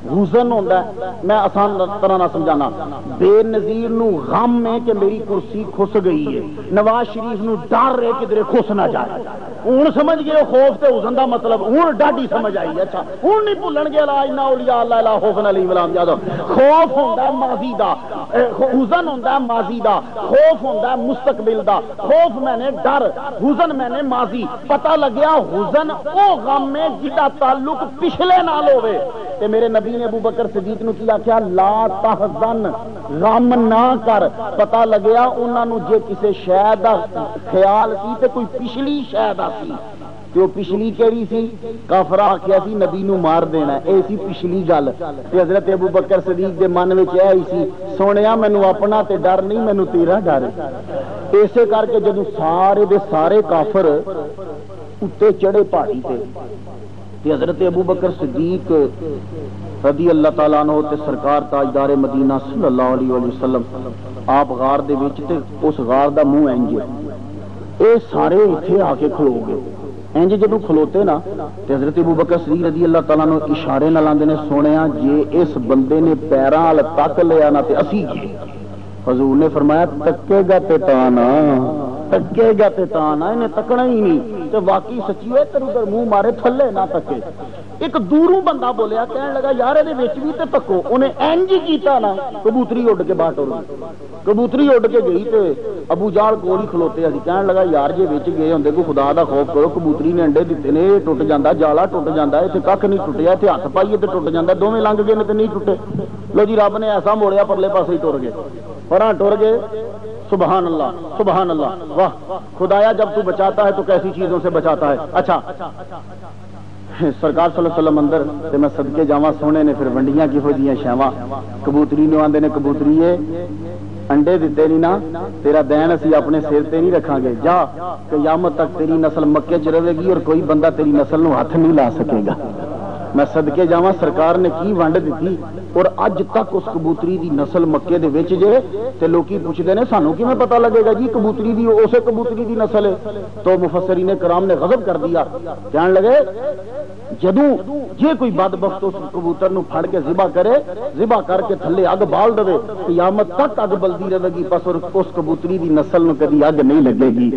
حزن ہوندا ہے میں آسان طرح نہ سمجھانا بے نظیر نو غم ہے کہ میری کرسی کھس گئی ہے نواز شریف نو ڈر ہے کدھر کھس نہ جائے ہن سمجھ گئے خوف تے حزن دا مطلب ہن ڈاڈی سمجھ آئی اچھا ہن نہیں بھولن گے لا انا اولیاء اللہ لا خوف علیہم ولا هم يحزنون خوف ہوندا ہے ماضی دا حزن ہوندا ہے ماضی دا خوف ہوندا ہے مستقبل دا خوف میں نے ڈر حزن میں نے ماضی پتہ لگیا حزن او غم میں جدا تعلق پچھلے نال ہوے تے میرے نبی نے ابو بکر صدیق نو کیا کیا لا تحزن غم نہ کر پتہ لگیا انہاں نو جے کسے شے دا خیال سی تے کوئی پچھلی شے دا سی تے او پچھلی کیڑی سی کافر آکھیا سی نبی نو مار دینا اے سی پچھلی گل تے حضرت ابو بکر صدیق دے من وچ اے سی سونیا مینوں اپنا تے ڈر نہیں مینوں تیرا ڈر ایسے کر کے جدوں سارے دے سارے کافر اتے چڑھے پہاڑی تے حضرت ابو بکر صدیق رضی اللہ تعالیٰ عنہ تے سرکار تاجدار مدینہ صلی اللہ علیہ وسلم آپ غار دے وچ تے اس غار دا منہ انج اے سارے اتھے آ کے کھلو گئے انج جدوں کھلوتے نا تے حضرت ابو بکر صدیق رضی اللہ تعالیٰ عنہ اشارے نال آندے نے سونیا جے اس بندے نے پیراں ال تک لیا نا تے اسی گئے حضور نے فرمایا تکے گا تے تانا تکے گا تے تا نہ انہیں تکنا ہی نہیں تے واقعی سچی ہے ادھر ادھر منہ مارے تھلے نہ تکے ایک دوروں بندہ بولیا کہنے لگا یار یہ بھی تے تکو انہیں اینج کیتا نا کبوتری اڈ کے باہر ٹر گئی کبوتری اڈ کے گئی تے ابو جال کول ہی کھلوتے اسی کہنے لگا یار جی وچ گئے ہوندے کوئی خدا دا خوف کرو کبوتری نے انڈے دیتے نے ٹوٹ جاندا جالا ٹوٹ جاندا اتنے کھ نہیں ٹوٹیا اتنے ہاتھ پائیے تے ٹوٹ جاندا دوویں لنگ گئے نے تے نہیں ٹوٹے لو جی رب نے ایسا موڑیا پرلے پاسے ہی ٹر گئے پراں ٹر گئے سبحان اللہ واہ خدایا جب تو بچاتا ہے تو کیسی چیزوں سے بچاتا ہے اچھا سرکار صلی اللہ علیہ وسلم اندر تے میں صدقے جاواں سونے نے پھر ونڈیاں کہو جیاں شاواں کبوتری نو آندے نے کبوتریے انڈے دیتے نہیں نا تیرا دین اسی اپنے سر تے نہیں رکھاں گے جا قیامت تک تیری نسل مکے چ رہے گی اور کوئی بندہ تیری نسل نو ہاتھ نہیں لا سکے گا میں صدقے جاواں سرکار نے کی ونڈ دیتی اور اج تک اس کبوتری دی نسل مکے دے وچ جے تے لوکی پوچھدے نے سانو کیویں پتہ لگے گا جی کبوتری دی اسے کبوتری دی نسل ہے تو مفسرین کرام نے غضب کر دیا کہنے لگے جدوں یہ کوئی بدبخت اس کبوتر نو پھڑ کے ذبح کرے ذبح کر کے تھلے اگ بال دے قیامت تک اگ بلدی رہے گی پس اس کبوتری دی نسل نو کبھی اگ نہیں لگے گی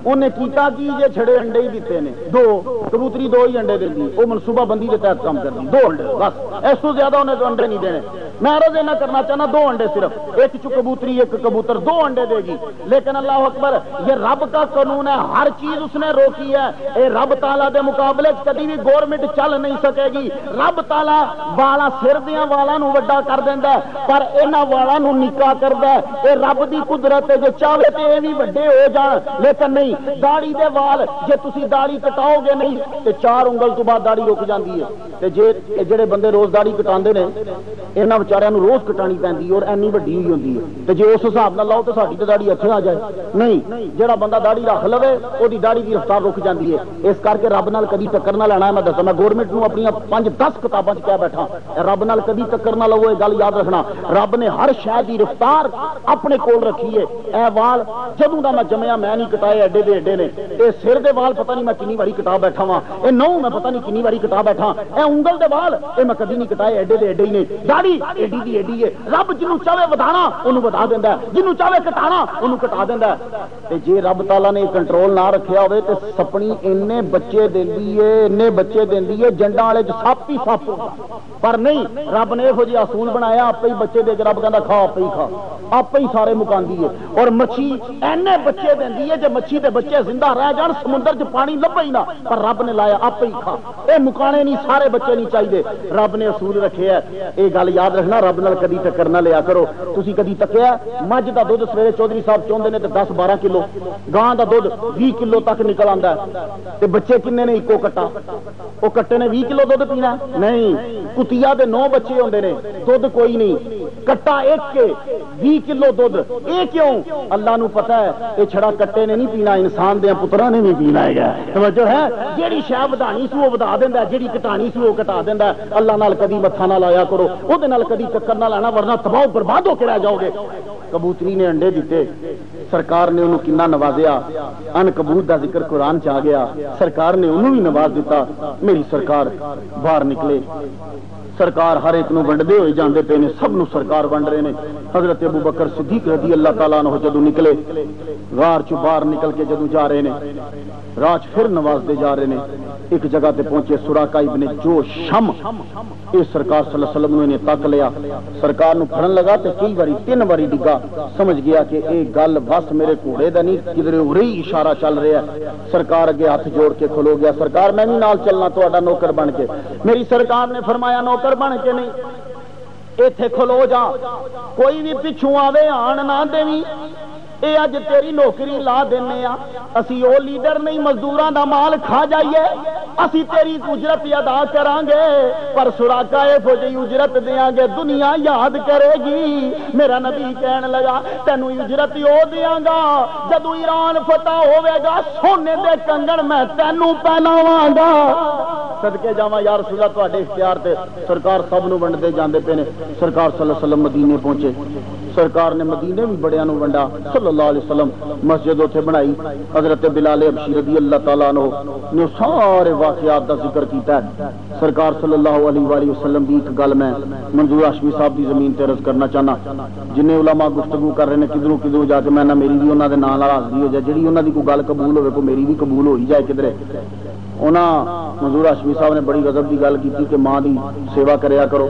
انہیں کیتا کی یہ چھڑے انڈے ہی دیتے نے دو کبوتری دو ہی انڈے دیندی وہ منصوبہ بندی کے تحت کام کرتی دو انڈے بس اس تو زیادہ انہیں تو انڈے نہیں دینے میں عرض نہ کرنا چاہنا دو انڈے صرف ایک چو کبوتری ایک کبوتر دو انڈے دے گی لیکن اللہ اکبر یہ رب کا قانون ہے ہر چیز اس نے روکی ہے اے رب تعالیٰ دے مقابلے کبھی بھی گورنمنٹ چل نہیں سکے گی رب تعالیٰ والا سر دیاں والا نو وڈا کر دیندا ہے پر انہاں والا نو نکا کردا ہے اے رب دی قدرت ہے جو چاہے تے اے وی وڈے ہو جان لیکن نہیں داڑھی دے وال جے تسی داڑھی کٹاؤ گے نہیں تے 4 انگل تو بعد داڑھی رک جاندی ہے تے جے جڑے بندے روز داڑھی کٹاندے نے انہاں بیچاریاں نو روز کٹانی پیندی اور اینی وڈی ہوئی ہوندی ہے تے جے اس حساب نال لاؤ تے ساڈی تے داڑھی اتھے آ جائے نہیں جڑا بندہ داڑھی رکھ لوے اودی داڑھی دی رفتار رک جاندی ہے اس کر کے رب نال کبھی ٹکر نہ لینا ہے میں دساں میں گورنمنٹ نو اپنی 5-10 کتاباں کہہ بیٹھا رب نال کبھی ٹکر نہ لو یہ گل یاد رکھنا رب نے ہر شے دی رفتار اپنے کول رکھی ہے اے وال جدوں دا میں جمیا میں نہیں کٹائے ایڈے دے ایڈے نے اے سر دے وال پتہ نہیں میں کنی واری کٹا بیٹھا وا اے نو میں پتہ نہیں کنی واری کٹا بیٹھا اے انگل دے وال اے میں کبھی نہیں کٹائے ایڈے دے ایڈے ہی نے داڑھی ایڈی دی ایڈی ہے رب جنوں چاہے ودانا اونوں ودا دیندا ہے جنوں چاہے کٹانا اونوں کٹا دیندا ہے تے جے رب تعالی نے کنٹرول نہ رکھیا ہوے تے سپنی اننے بچے دیندی ہے اننے بچے دیندی ہے جنڈاں والے سپ ہی سپ پر نہیں رب نے یہو جہا اصول بنایا آپ ہی بچے دے کے رب کہندا کھا آپ ہی کھا آپ ہی سارے مکاندی ہے اور مچھی اینے بچے دیندی ہے جے مچھی دے بچے زندہ رہ جان سمندر چ پانی لبے ہی نہ پر رب نے لایا آپ ہی کھا اے مکانے نہیں سارے بچے نہیں چاہیے رب نے اصول رکھے ہے اے گل یاد رکھنا رب نال کدی ٹکر نہ لیا کرو تسی کدی تکیا مجھ دا دودھ سویرے چودھری صاحب چوندے نے تے 10-12 کلو گاں دا دودھ 20 کلو تک نکل آندا ہے تے بچے کنے نے اکو کٹا او کٹے نے 20 کلو دودھ پینا نہیں کتیا دے 9 بچے ہوندے نے دودھ کوئی نہیں کٹا ایک کے 20 کلو دودھ اے کیوں اللہ نو پتہ ہے اے چھڑا کٹے نے نہیں پینا انسان دے پتراں نے بھی پینا ہے توجہ ہے جیڑی شے ودانی سی وہ ودا دیندا ہے جیڑی کٹانی سی وہ کٹا دیندا ہے اللہ نال کدی متھا نہ لایا کرو او دے نال کدی چکر نہ لانا ورنہ تباہ برباد ہو کے رہ جاؤ گے کبوتری نے انڈے دیتے سرکار نے انہوں کنا نوازیا ان کبوت دا ذکر قرآن چ آ گیا سرکار نے انہوں بھی نواز دیتا میری سرکار باہر نکلے سرکار ہر ایک نو ونڈدے ہوئے جاندے پے نے سب نو سرکار ونڈ رہے نے حضرت ابو بکر صدیق رضی اللہ تعالیٰ عنہ جدو نکلے غار چو باہر نکل کے جدو جا رہے نے راج پھر نواز دے جا رہے نے ایک جگہ تے پہنچے سراقہ ابن جوشم اس سرکار صلی اللہ علیہ وسلم نے تک لیا سرکار نو پھڑن لگا تے کئی باری 3 باری ڈگا سمجھ گیا کہ اے گل بس میرے گھوڑے دا نہیں کدھر اورے ہی اشارہ چل رہا ہے سرکار اگے ہاتھ جوڑ کے کھلو گیا سرکار میں بھی نال چلنا تہاڈا نوکر بن کے میری سرکار نے فرمایا نوکر بن کے نہیں ایتھے کھلو جا کوئی بھی پچھوں آوے آن نہ دیویں اے اج تیری نوکری لا دینے آ اسی او لیڈر نہیں مزدوراں دا مال کھا جائیے اسی تیری اجرت ادا کران گے پر سراقہ اے جی اجرت دیاں گے دنیا یاد کرے گی میرا نبی کہن لگا تینوں اجرت او دیاں گا جدو ایران فتح ہوے گا سونے دے کنگن میں تینوں پہناواں گا صدقے جاواں یا رسول اللہ تہاڈے اختیار تے سرکار سب نو ونڈدے جاندے پے نے سرکار صلی اللہ علیہ وسلم مدینے پہنچے سرکار نے مدینے بھی بڑیاں نو ونڈا صلی اللہ علیہ وسلم مسجد اتنے بنائی حضرت بلال حبشی رضی اللہ تعالیٰ عنہ نے سارے واقعات دا ذکر کیتا ہے سرکار صلی اللہ علیہ وآلہ وسلم دی ایک گل میں منظور ہاشمی صاحب دی زمین تے عرض کرنا چاہنا جنہیں علماء گفتگو کر رہے ہیں کدھروں کدھروں جا کے میں نہ میری بھی انہوں دے نال حاضری ہو جائے جڑی انہوں دی کوئی گل قبول ہوئے کوئی میری بھی قبول ہو ہی جائے کدھرے انہاں منظور ہاشمی صاحب نے بڑی غضب دی گل کی کہ ماں دی سیوا کریا کرو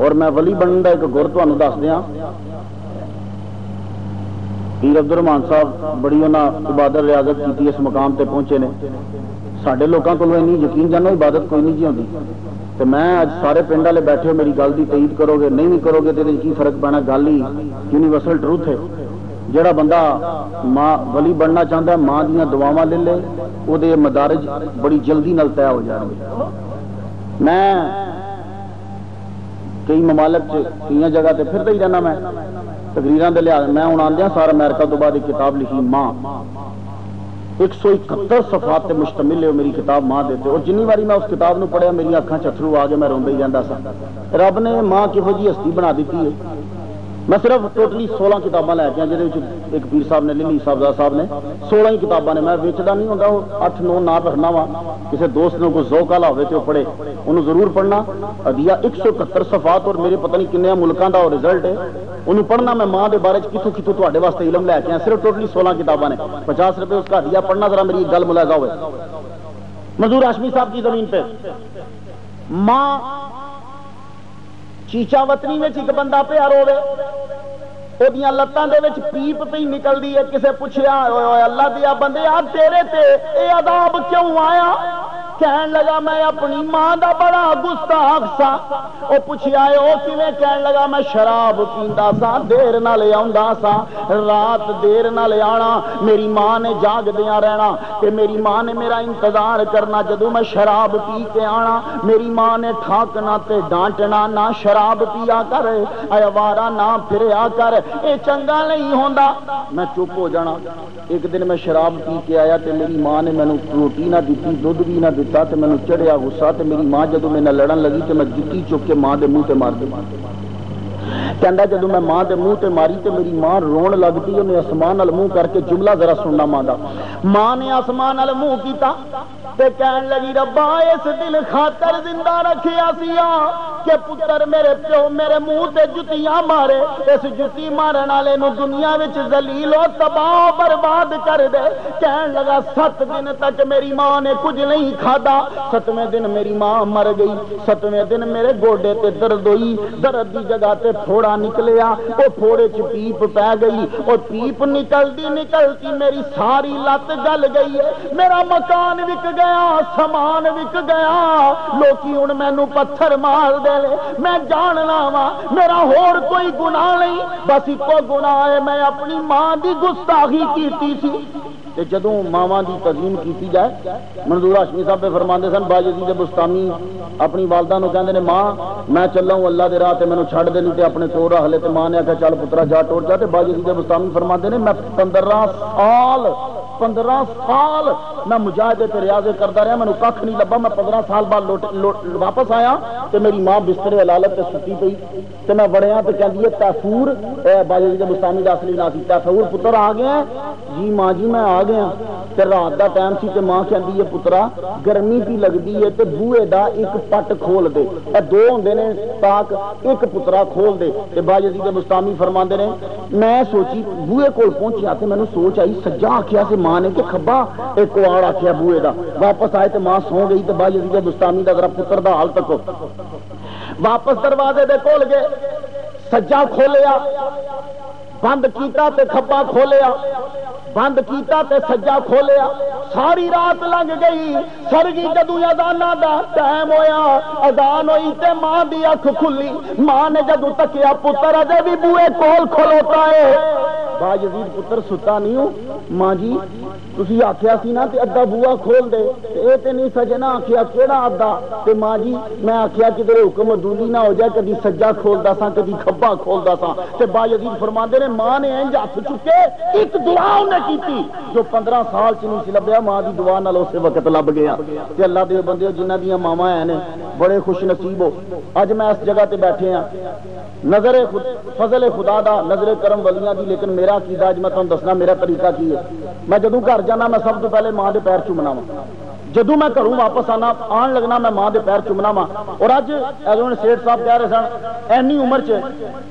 اور میں ولی بنن دا ایک گر تانوں دس دیاں پیر عبد الرحمان صاحب بڑی انہاں عبادت ریاضت کی اس مقام تے پہنچے نے ساڈے لوکاں کولوں اینی یقین جانو عبادت کوئی نہیں جی ہوندی تے میں اج سارے پنڈ والے بیٹھے ہو میری گل دی تائید کرو گے نہیں کرو گے تے کی فرق پینا گل ہی یونیورسل ٹروتھ ہے جڑا بندہ ماں ولی بننا چاہتا ہے ماں دیاں دعاواں لے لے او دے مدارج بڑی جلدی نال طے ہو جان گے میں کئی ممالک کئی جگہ تے پھردا ہی رہنا میں تقریراں دے لحاظ میں ہن آندیاں سارا امریکہ تو بعد ایک کتاب لکھی ماں 171 صفحات تے مشتمل ہے میری کتاب ماں دے تے اور جنی باری میں اس کتاب نو پڑھیا میری اکھاں چتھرو آ گئے میں روندا ہی رہندا سا رب نے ماں کہو جی ہستی بنا دیتی ہے میں صرف ٹوٹلی 16 کتاباں لے کے جہاں ایک پیر صاحب نے للی صاحبزادہ صاحب نے 16 ہی کتاباں نے میں ویچدا نہیں ہوندا 8-9 نام رکھنا وا کسی دوست نے کوئی ذوق والا ہوئے تو پڑھے انہوں ضرور پڑھنا ادیا 171 صفحات اور میرے پتہ نہیں کنے ملکاں دا رزلٹ ہے انہوں پڑھنا میں ماں دے بارے کتوں کتوں تواڈے واسطے علم لے کے صرف ٹوٹلی 16 کتاباں نے 50 روپے اس کا ہدیہ پڑھنا ذرا میری گل ملاحظہ ہوئے منظور ہاشمی صاحب کی زمین پہ ماں چیچا وطنی میں ایک بندہ پیا روے وہ لتاں دے وچ پیپ پہ نکلدی ہے کسے پوچھیا اللہ دیا بندے آ تیرے تے اے عذاب کیوں آیا کہن لگا میں اپنی ماں دا بڑا گستاخ سا او پوچھیا او کیویں کہن لگا میں شراب پیندا سا دیر نال آوندا سا رات دیر نال آنا میری ماں نے جاگدیاں رہنا تے میری ماں نے میرا انتظار کرنا جدوں میں شراب پی کے آنا میری ماں نے ٹھاکنا تے ڈانٹنا نہ شراب پیا کر اے وارا نہ پھریا کر اے چنگا نہیں ہوندا میں چپ ہو جانا ایک دن میں شراب پی کے آیا تے میری ماں نے مینوں روٹی نہ دتی دودھ بھی نہ دتا تے مینوں چڑھیا غصہ تے میری ماں جدوں میرے نال لڑن لگی تے میں جُتی چک کے ماں دے منہ تے مار دی کہندا جدوں میں ماں دے منہ تے ماری تے میری ماں رون لگ پئی انہیں آسمان نال منہ کر کے جملہ ذرا سننا ماں دا ماں نے آسمان نال منہ کیتا تے کہن لگی ربا اس دل خاطر زندہ رکھیا سیا کہ پتر میرے پیو میرے منہ تے جتیاں مارے اس جتی مارن والے نو دنیا وچ ذلیل و تباہ برباد کر دے کہن لگا 7 دن تک میری ماں نے کچھ نہیں کھادا 7ویں دن میری ماں مر گئی 7ویں دن میرے گوڈے تے درد ہوئی درد دی جگہ تے پھوڑا نکلیا او پھوڑے چ پیپ پے گئی اور پیپ نکلتی میری ساری لت گل گئی ہے میرا مکان وک گیا سامان وک گیا لوکی ہن مینوں پتھر مار دے میں جاننا وا میرا ہور کوئی گناہ نہیں بس ایکو گناہ ہے میں اپنی ماں دی گستاخی کیتی سی تے جدوں ماواں دی تعظیم کیتی جائے منظور ہاشمی صاحب فرماندے سن باجید بستامی اپنی والدہ نو کہندے نے ماں میں چلا ہوں اللہ دے راہ تے مینوں چھڈ دے نہیں تے اپنے چور رکھ لے تے ماں نے آکھیا چل پترا جا ٹور جا تے باجید بستامی فرماندے نے میں 15 سال میں مجاہدے تے ریاضے کردا رہا مینوں ککھ نہیں لبا میں 15 سال بعد واپس آیا تے میری ماں بستر علالت تے ستی پئی تے میں وڑیا تے کہندی ہے تیفور باجید بستامی دا اصلی نام سی تیفور پتر آ گیا جی ماں جی میں آ گیا تے رات دا ٹائم سی تے ماں کہندی ہے پترا گرمی بھی لگدی ہے تے بوئے دا ایک پٹ کھول دے اے 2 ہوندے نے تاک ایک پترا کھول دے تے باجید بستامی فرماندے نے میں سوچی بوئے کول پہنچیا تے مینوں سوچ آئی سجا آکھیا تے ماں نے کہ کھبا ایک کوڑ آکھیا بوئے دا واپس آئے تے ماں سو گئی تے باجید بستامی دا ذرا پتر دا حال تکو واپس دروازے دے کول گئے سجا کھولیا بند کیتا تے کھبا کھولیا بند کیتا تے سجا کھولیا ساری رات لنگ گئی سرگی جدوں اذاناں دا ٹائم ہویا اذان ہوئی تے ماں دی اکھ کھلی ماں نے جدوں تکیا پتر اجے بھی بوئے کول کھلوتا ہے با یزید پتر ستا نہیں ہوں ماں جی تسی آکھیا سی نا تے ادھا بوا کھول دے اے تے نہیں سجنا آکھیا کیڑا ادھا تے ماں جی میں آکھیا کہ تیرے حکم عدولی نہ ہو جائے کدی سجا کھولدا سا کدی کھبا کھولدا سا تے با یزید فرماندے نے ماں نے انج ہاتھ چکے ایک دعا انہیں کیتی جو 15 سال چ نہیں سی لبیا ماں دی دعا نال اسی وقت لب گیا تے اللہ دے بندے جنہاں دیاں ماواں ہیں نے بڑے خوش نصیب ہو اج میں اس جگہ تے بیٹھے ہاں نظر فضل خدا دا نظر کرم ولیاں دی لیکن میرا عقیدہ اج میں تانوں دسنا میرا طریقہ کی ہے میں جدوں گھر جانا میں سب تو پہلے ماں دے پیر چومنا وا جدوں میں گھروں واپس آن لگنا میں ماں دے پیر چومنا وا اور اج ایون سیٹھ صاحب کہہ رہے سن اینی عمر چ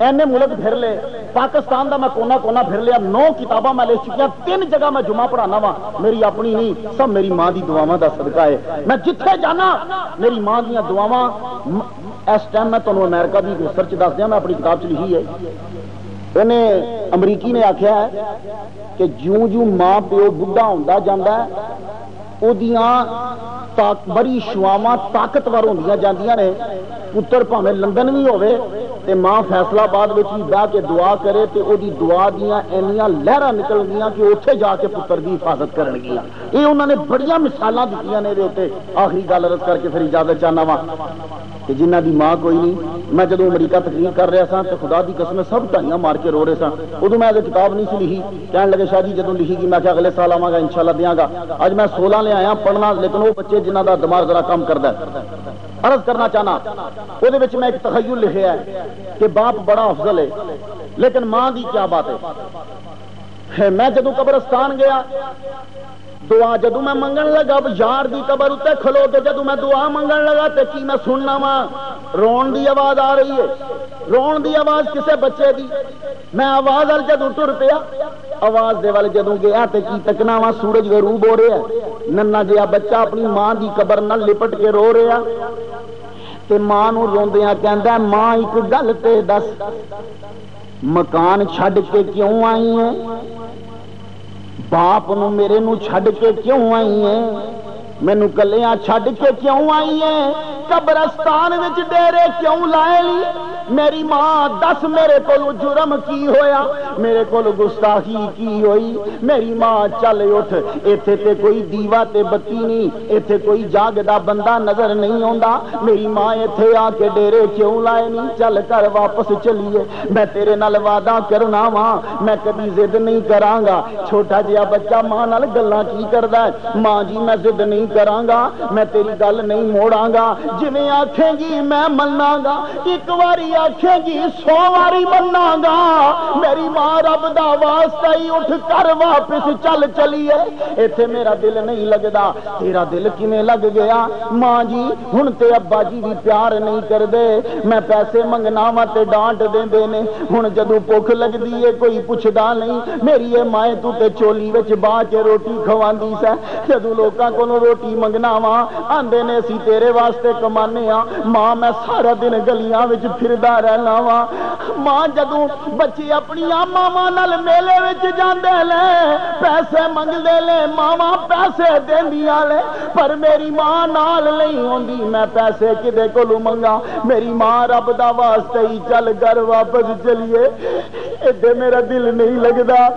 اینے ملک پھر لے پاکستان دا میں کونا کونا پھر لیا 9 کتاباں میں لے چکی 3 جگہ میں جمعہ پڑھانا وا میری اپنی نہیں سب میری ماں دی دعاواں دا صدقہ ہے میں جتھے جانا میری ماں دیاں دعاواں اس ٹائم میں تمہیں امریکہ کی ریسرچ دس دیا میں اپنی کتاب چ لکھی ہے انہیں امریکی نے آخیا ہے کہ جوں جوں ماں پیو بڑھا ہوتا جاتا ہے وہ بڑی شواواں طاقتور ہوندیاں جاندیاں نے پتر بھاویں لندن بھی ہوئے تے ماں فیصلہ آباد بھی بہ کے دعا کرے تے او دی دعا دیاں اینیاں لہراں نکل گیاں کہ اوتھے جا کے پتر دی حفاظت کرن گیاں یہ انہوں نے بڑیاں مثالاں دتیاں نے دے آخری گل عرض کر کے پھر اجازت چاہنا وا کہ جنہ دی ماں کوئی نہیں میں جدوں امریکہ تقریر کر رہا سا تو خدا دی قسم سب ٹائیاں مار کے رو رہے سن ادو میں کتاب نہیں سی لکھی کہنے لگے شاہ جی جدوں لکھی گی میں کیا اگلے سال آواں گا انشاءاللہ دیاں گا اج میں 16 لے آیا پڑھنا لیکن وہ بچے جنہ دا دماغ ذرا کم کردا ہے عرض کرنا چاہنا وہ میں ایک تخیل لکھیا ہے کہ باپ بڑا افضل ہے لیکن ماں دی کیا بات ہے میں جدوں قبرستان گیا دعا جدوں میں منگن لگا یار دی قبر اتنے کھلو کے جدوں میں دعا منگن لگا تے کی میں سننا وا رون دی آواز آ رہی ہے رون دی آواز کسے بچے دی میں آواز وال جدوں ٹر پیا آواز دے وال جدوں گیا تے کی تکنا وا سورج غروب ہو رہا ہے ننا جہا بچہ اپنی ماں دی قبر نال لپٹ کے رو رہا تے ماں نو روندیاں کہندا ماں ایک گل تے دس مکان چھڈ کے کیوں آئی ہے باپ نو میرے نو چھڈ کے کیوں آئی ہے مینو کلیاں چھڈ کے کیوں آئی ہے قبرستان وچ ڈیرے کیوں لائے لی میری ماں دس میرے کو جرم کی ہویا میرے کو گستاخی کی ہوئی میری ماں چل اٹھ ایتھے تے کوئی دیوا تے بتی نہیں ایتھے کوئی جاگدا بندہ نظر نہیں آندا میری ماں ایتھے آ کے ڈیرے کیوں لائے نہیں چل کر واپس چلیے میں تیرے نال وعدہ کرنا وا میں کبھی ضد نہیں کراں گا چھوٹا جہا بچہ ماں نال گلاں کی کردا ہے ماں جی میں ضد نہیں کراں گا میں تیری گل نہیں موڑاں گا جویں آکھیں گی میں مننا گا ایک واری آکھیں گی 100 واری مننا گا میری ماں رب دا واسطہ ہی اٹھ کر واپس چل چلیے ایتھے میرا دل نہیں لگدا تیرا دل کیویں لگ گیا ماں جی ہن تے ابا جی بھی پیار نہیں کردے میں پیسے منگنا وا تے ڈانٹ دیندے نے ہن جدوں بھوک لگدی ہے کوئی پوچھدا نہیں میری اے ماں تو تے چولی وچ باہ کے روٹی کھواندی سا جدوں لوکاں کولوں روٹی منگنا وا آندے نے اسی تیرے واسطے کمانے ہاں ماں میں سارا دن گلیاں وچ پھردا رہنا وا ماں جدوں بچے اپنی ماواں نال میلے وچ جاندے لے پیسے منگدے لے ماواں پیسے دیندیاں لے پر میری ماں نال نہیں ہوندی میں پیسے کدے کولوں منگا میری ماں رب دا واسطے ہی چل گھر واپس چلیے ایڈے میرا دل نہیں لگدا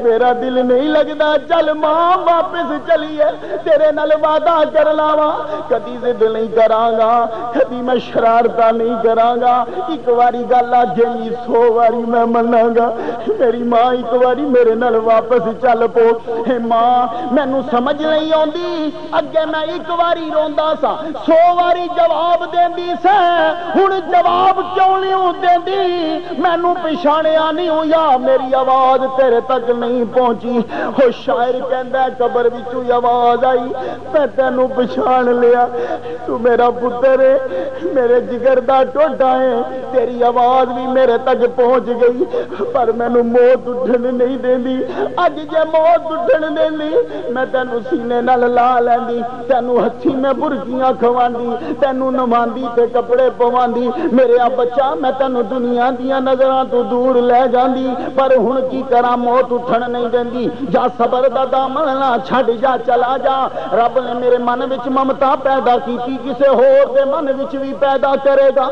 میرا دل نہیں لگدا چل ماں واپس چلیے تیرے نال وعدہ کر لاواں کدی ضد نہیں کراں گا کدی میں شرارتاں نہیں کراں گا ایک واری گل آکھے گی 100 واری میں مناں گا میری ماں ایک واری میرے نال واپس چل پو اے ماں مینوں سمجھ نہیں آندی اگے میں ایک واری روندا سا 100 واری جواب دیندی سا ہن جواب کیوں نہیں دیندی مینوں پچھاڑیا نہیں ہویا میری آواز تیرے تک نہیں پہنچی او شاعر کہندا قبر وچوں آواز آئی میں تینوں پچھاڑ لیا تو میرا پتر ہے میرے جگر دا ٹوٹا ہے تیری آواز بھی میرے تک پہنچ گئی پر مینوں موت اٹھن نہیں دیندی اج جے موت اٹھن دیندی میں تینوں سینے نال لا لیندی تینوں ہتھی میں برکیاں کھواندی تینوں نواندی تے کپڑے پواندی میرے آ بچہ میں تینوں دنیا دیاں نظراں تو دور لے جاندی پر ہن کی کراں موت اٹھن نہیں دیندی جا صبر دا دامن نہ چھڈ جا چلا جا رب نے میرے من وچ ممتا پیدا کی کسے ہور دے من وچ بھی پیدا کرے گا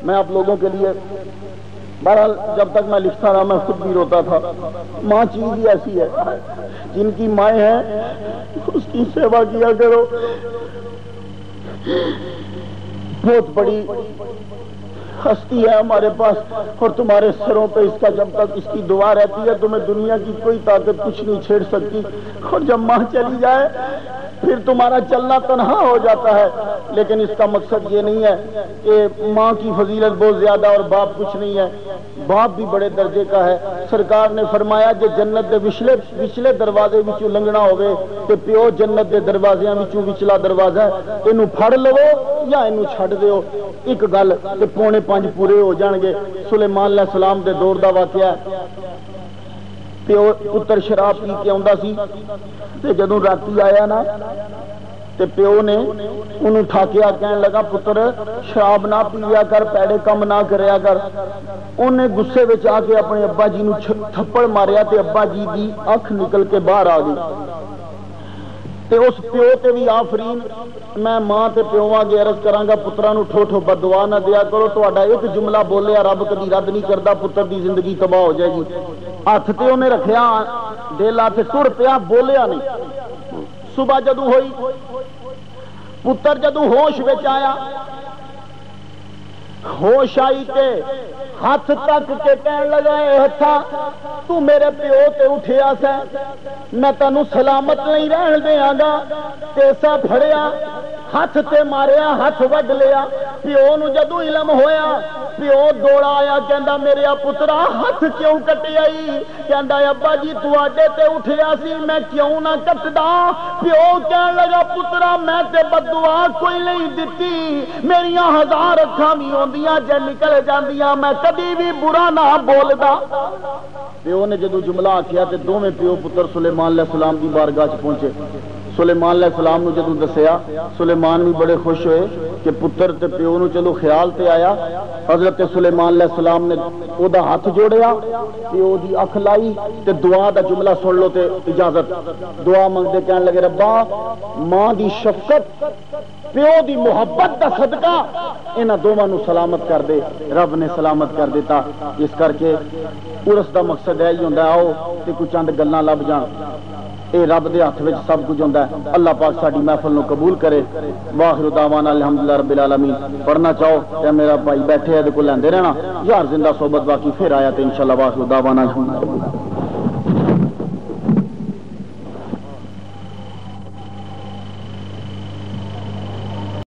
میں آپ لوگوں کے لیے بہرحال جب تک میں لکھتا رہا میں خود بھی روتا تھا. ماں چیز ہی ایسی ہے، جن کی مائیں ہیں اس کی سیوا کیا کرو. بہت بڑی ہستی ہے ہمارے پاس، اور تمہارے سروں پہ اس کا جب تک اس کی دعا رہتی ہے تمہیں دنیا کی کوئی طاقت کچھ نہیں چھیڑ سکتی. اور جب ماں چلی جائے پھر تمہارا چلنا تنہا ہو جاتا ہے. لیکن اس کا مقصد یہ نہیں ہے کہ ماں کی فضیلت بہت زیادہ اور باپ کچھ نہیں ہے. باپ بھی بڑے درجے کا ہے. سرکار نے فرمایا کہ جنت دے وچلے دروازے وچوں لنگنا ہوئے تے پیو جنت دے دروازیاں وچوں وچلا دروازہ ہے، اینو پھڑ لو یا اینو چھڈ دیو. ایک گل تے 4:45 پورے ہو جان گے. سلیمان علیہ السلام دے دور دا واقعہ. پیو پتر شراب پی کے آندا سی تے جدوں راتی آیا نا تے پیو نے انہوں ٹھاکیا، کہنے لگا پتر شراب نہ پیا کر، پیڑے کم نہ کریا کر. انہیں غصے وچ آ کے اپنے ابا جی نو تھپڑ ماریا تے ابا جی دی اکھ نکل کے باہر آ گئی. تے اس پیو تے بھی آفرین. میں ماں تے پیواں گے عرض کراں گا پتراں نو ٹھو ٹھو بد دعا نہ دیا کرو. تہاڈا ایک جملہ بولیا رب کدی رد نہیں کردا، پتر دی زندگی تباہ ہو جائے گی. ہاتھ تے انہیں رکھیا، دل ہاتھ ٹر پیا، بولیا نہیں. صبح جدوں ہوئی پتر جدوں ہوش وچ آیا، ہوش آئی تے ہاتھ تک کے کہن لگا اے ہتھا تو میرے پیو تے اٹھیا سا، میں تینوں سلامت نہیں رہن دیاں گا. تیسا پھڑیا، ہاتھ تے ماریا، ہاتھ وڈ لیا. پیو نو جدوں علم ہویا پیو دوڑا آیا، کہندا میرے پترا ہاتھ کیوں کٹی آئی؟ کہندا ابا جی تواڈے تے اٹھیا سی میں کیوں نہ کٹدا؟ پیو کہن لگا پترا میں تے بد دعا کوئی نہیں دتی، میریاں 1000 اکھاں بھی ہوندیاں جے نکل جاندیاں میں کدی بھی برا نہ بولدا. پیو نے جدوں جملہ آکھیا تے دوویں پیو پتر سلیمان علیہ السلام دی بارگاہ چ پہنچے. سلیمان علیہ السلام نو جدوں دسیا سلیمان بھی بڑے خوش ہوئے کہ پتر تے پیو نو چلو خیال تے آیا. حضرت سلیمان علیہ السلام نے او دا ہاتھ جوڑیا، پیو دی اکھ لائی تے دعا دا جملہ سن لو تے اجازت. دعا منگدے کہن لگے ربا ماں دی شفقت پیو دی محبت دا صدقہ انہاں دوواں نو سلامت کر دے. رب نے سلامت کر دیتا. اس کر کے عرس دا مقصد ہے ہی ہوندا ہے آؤ تے کوئی چند گلاں لب جان. اے رب دے ہاتھ وچ سب کچھ ہوندا ہے. اللہ پاک ساڈی محفل نو قبول کرے. واخر دعوانا الحمدللہ رب العالمین. پڑھنا چاہو تے میرا بھائی بیٹھے ہے تے کو لیندے رہنا. یار زندہ صحبت باقی پھر آیا تے انشاءاللہ واخر دعوانا الحمدللہ.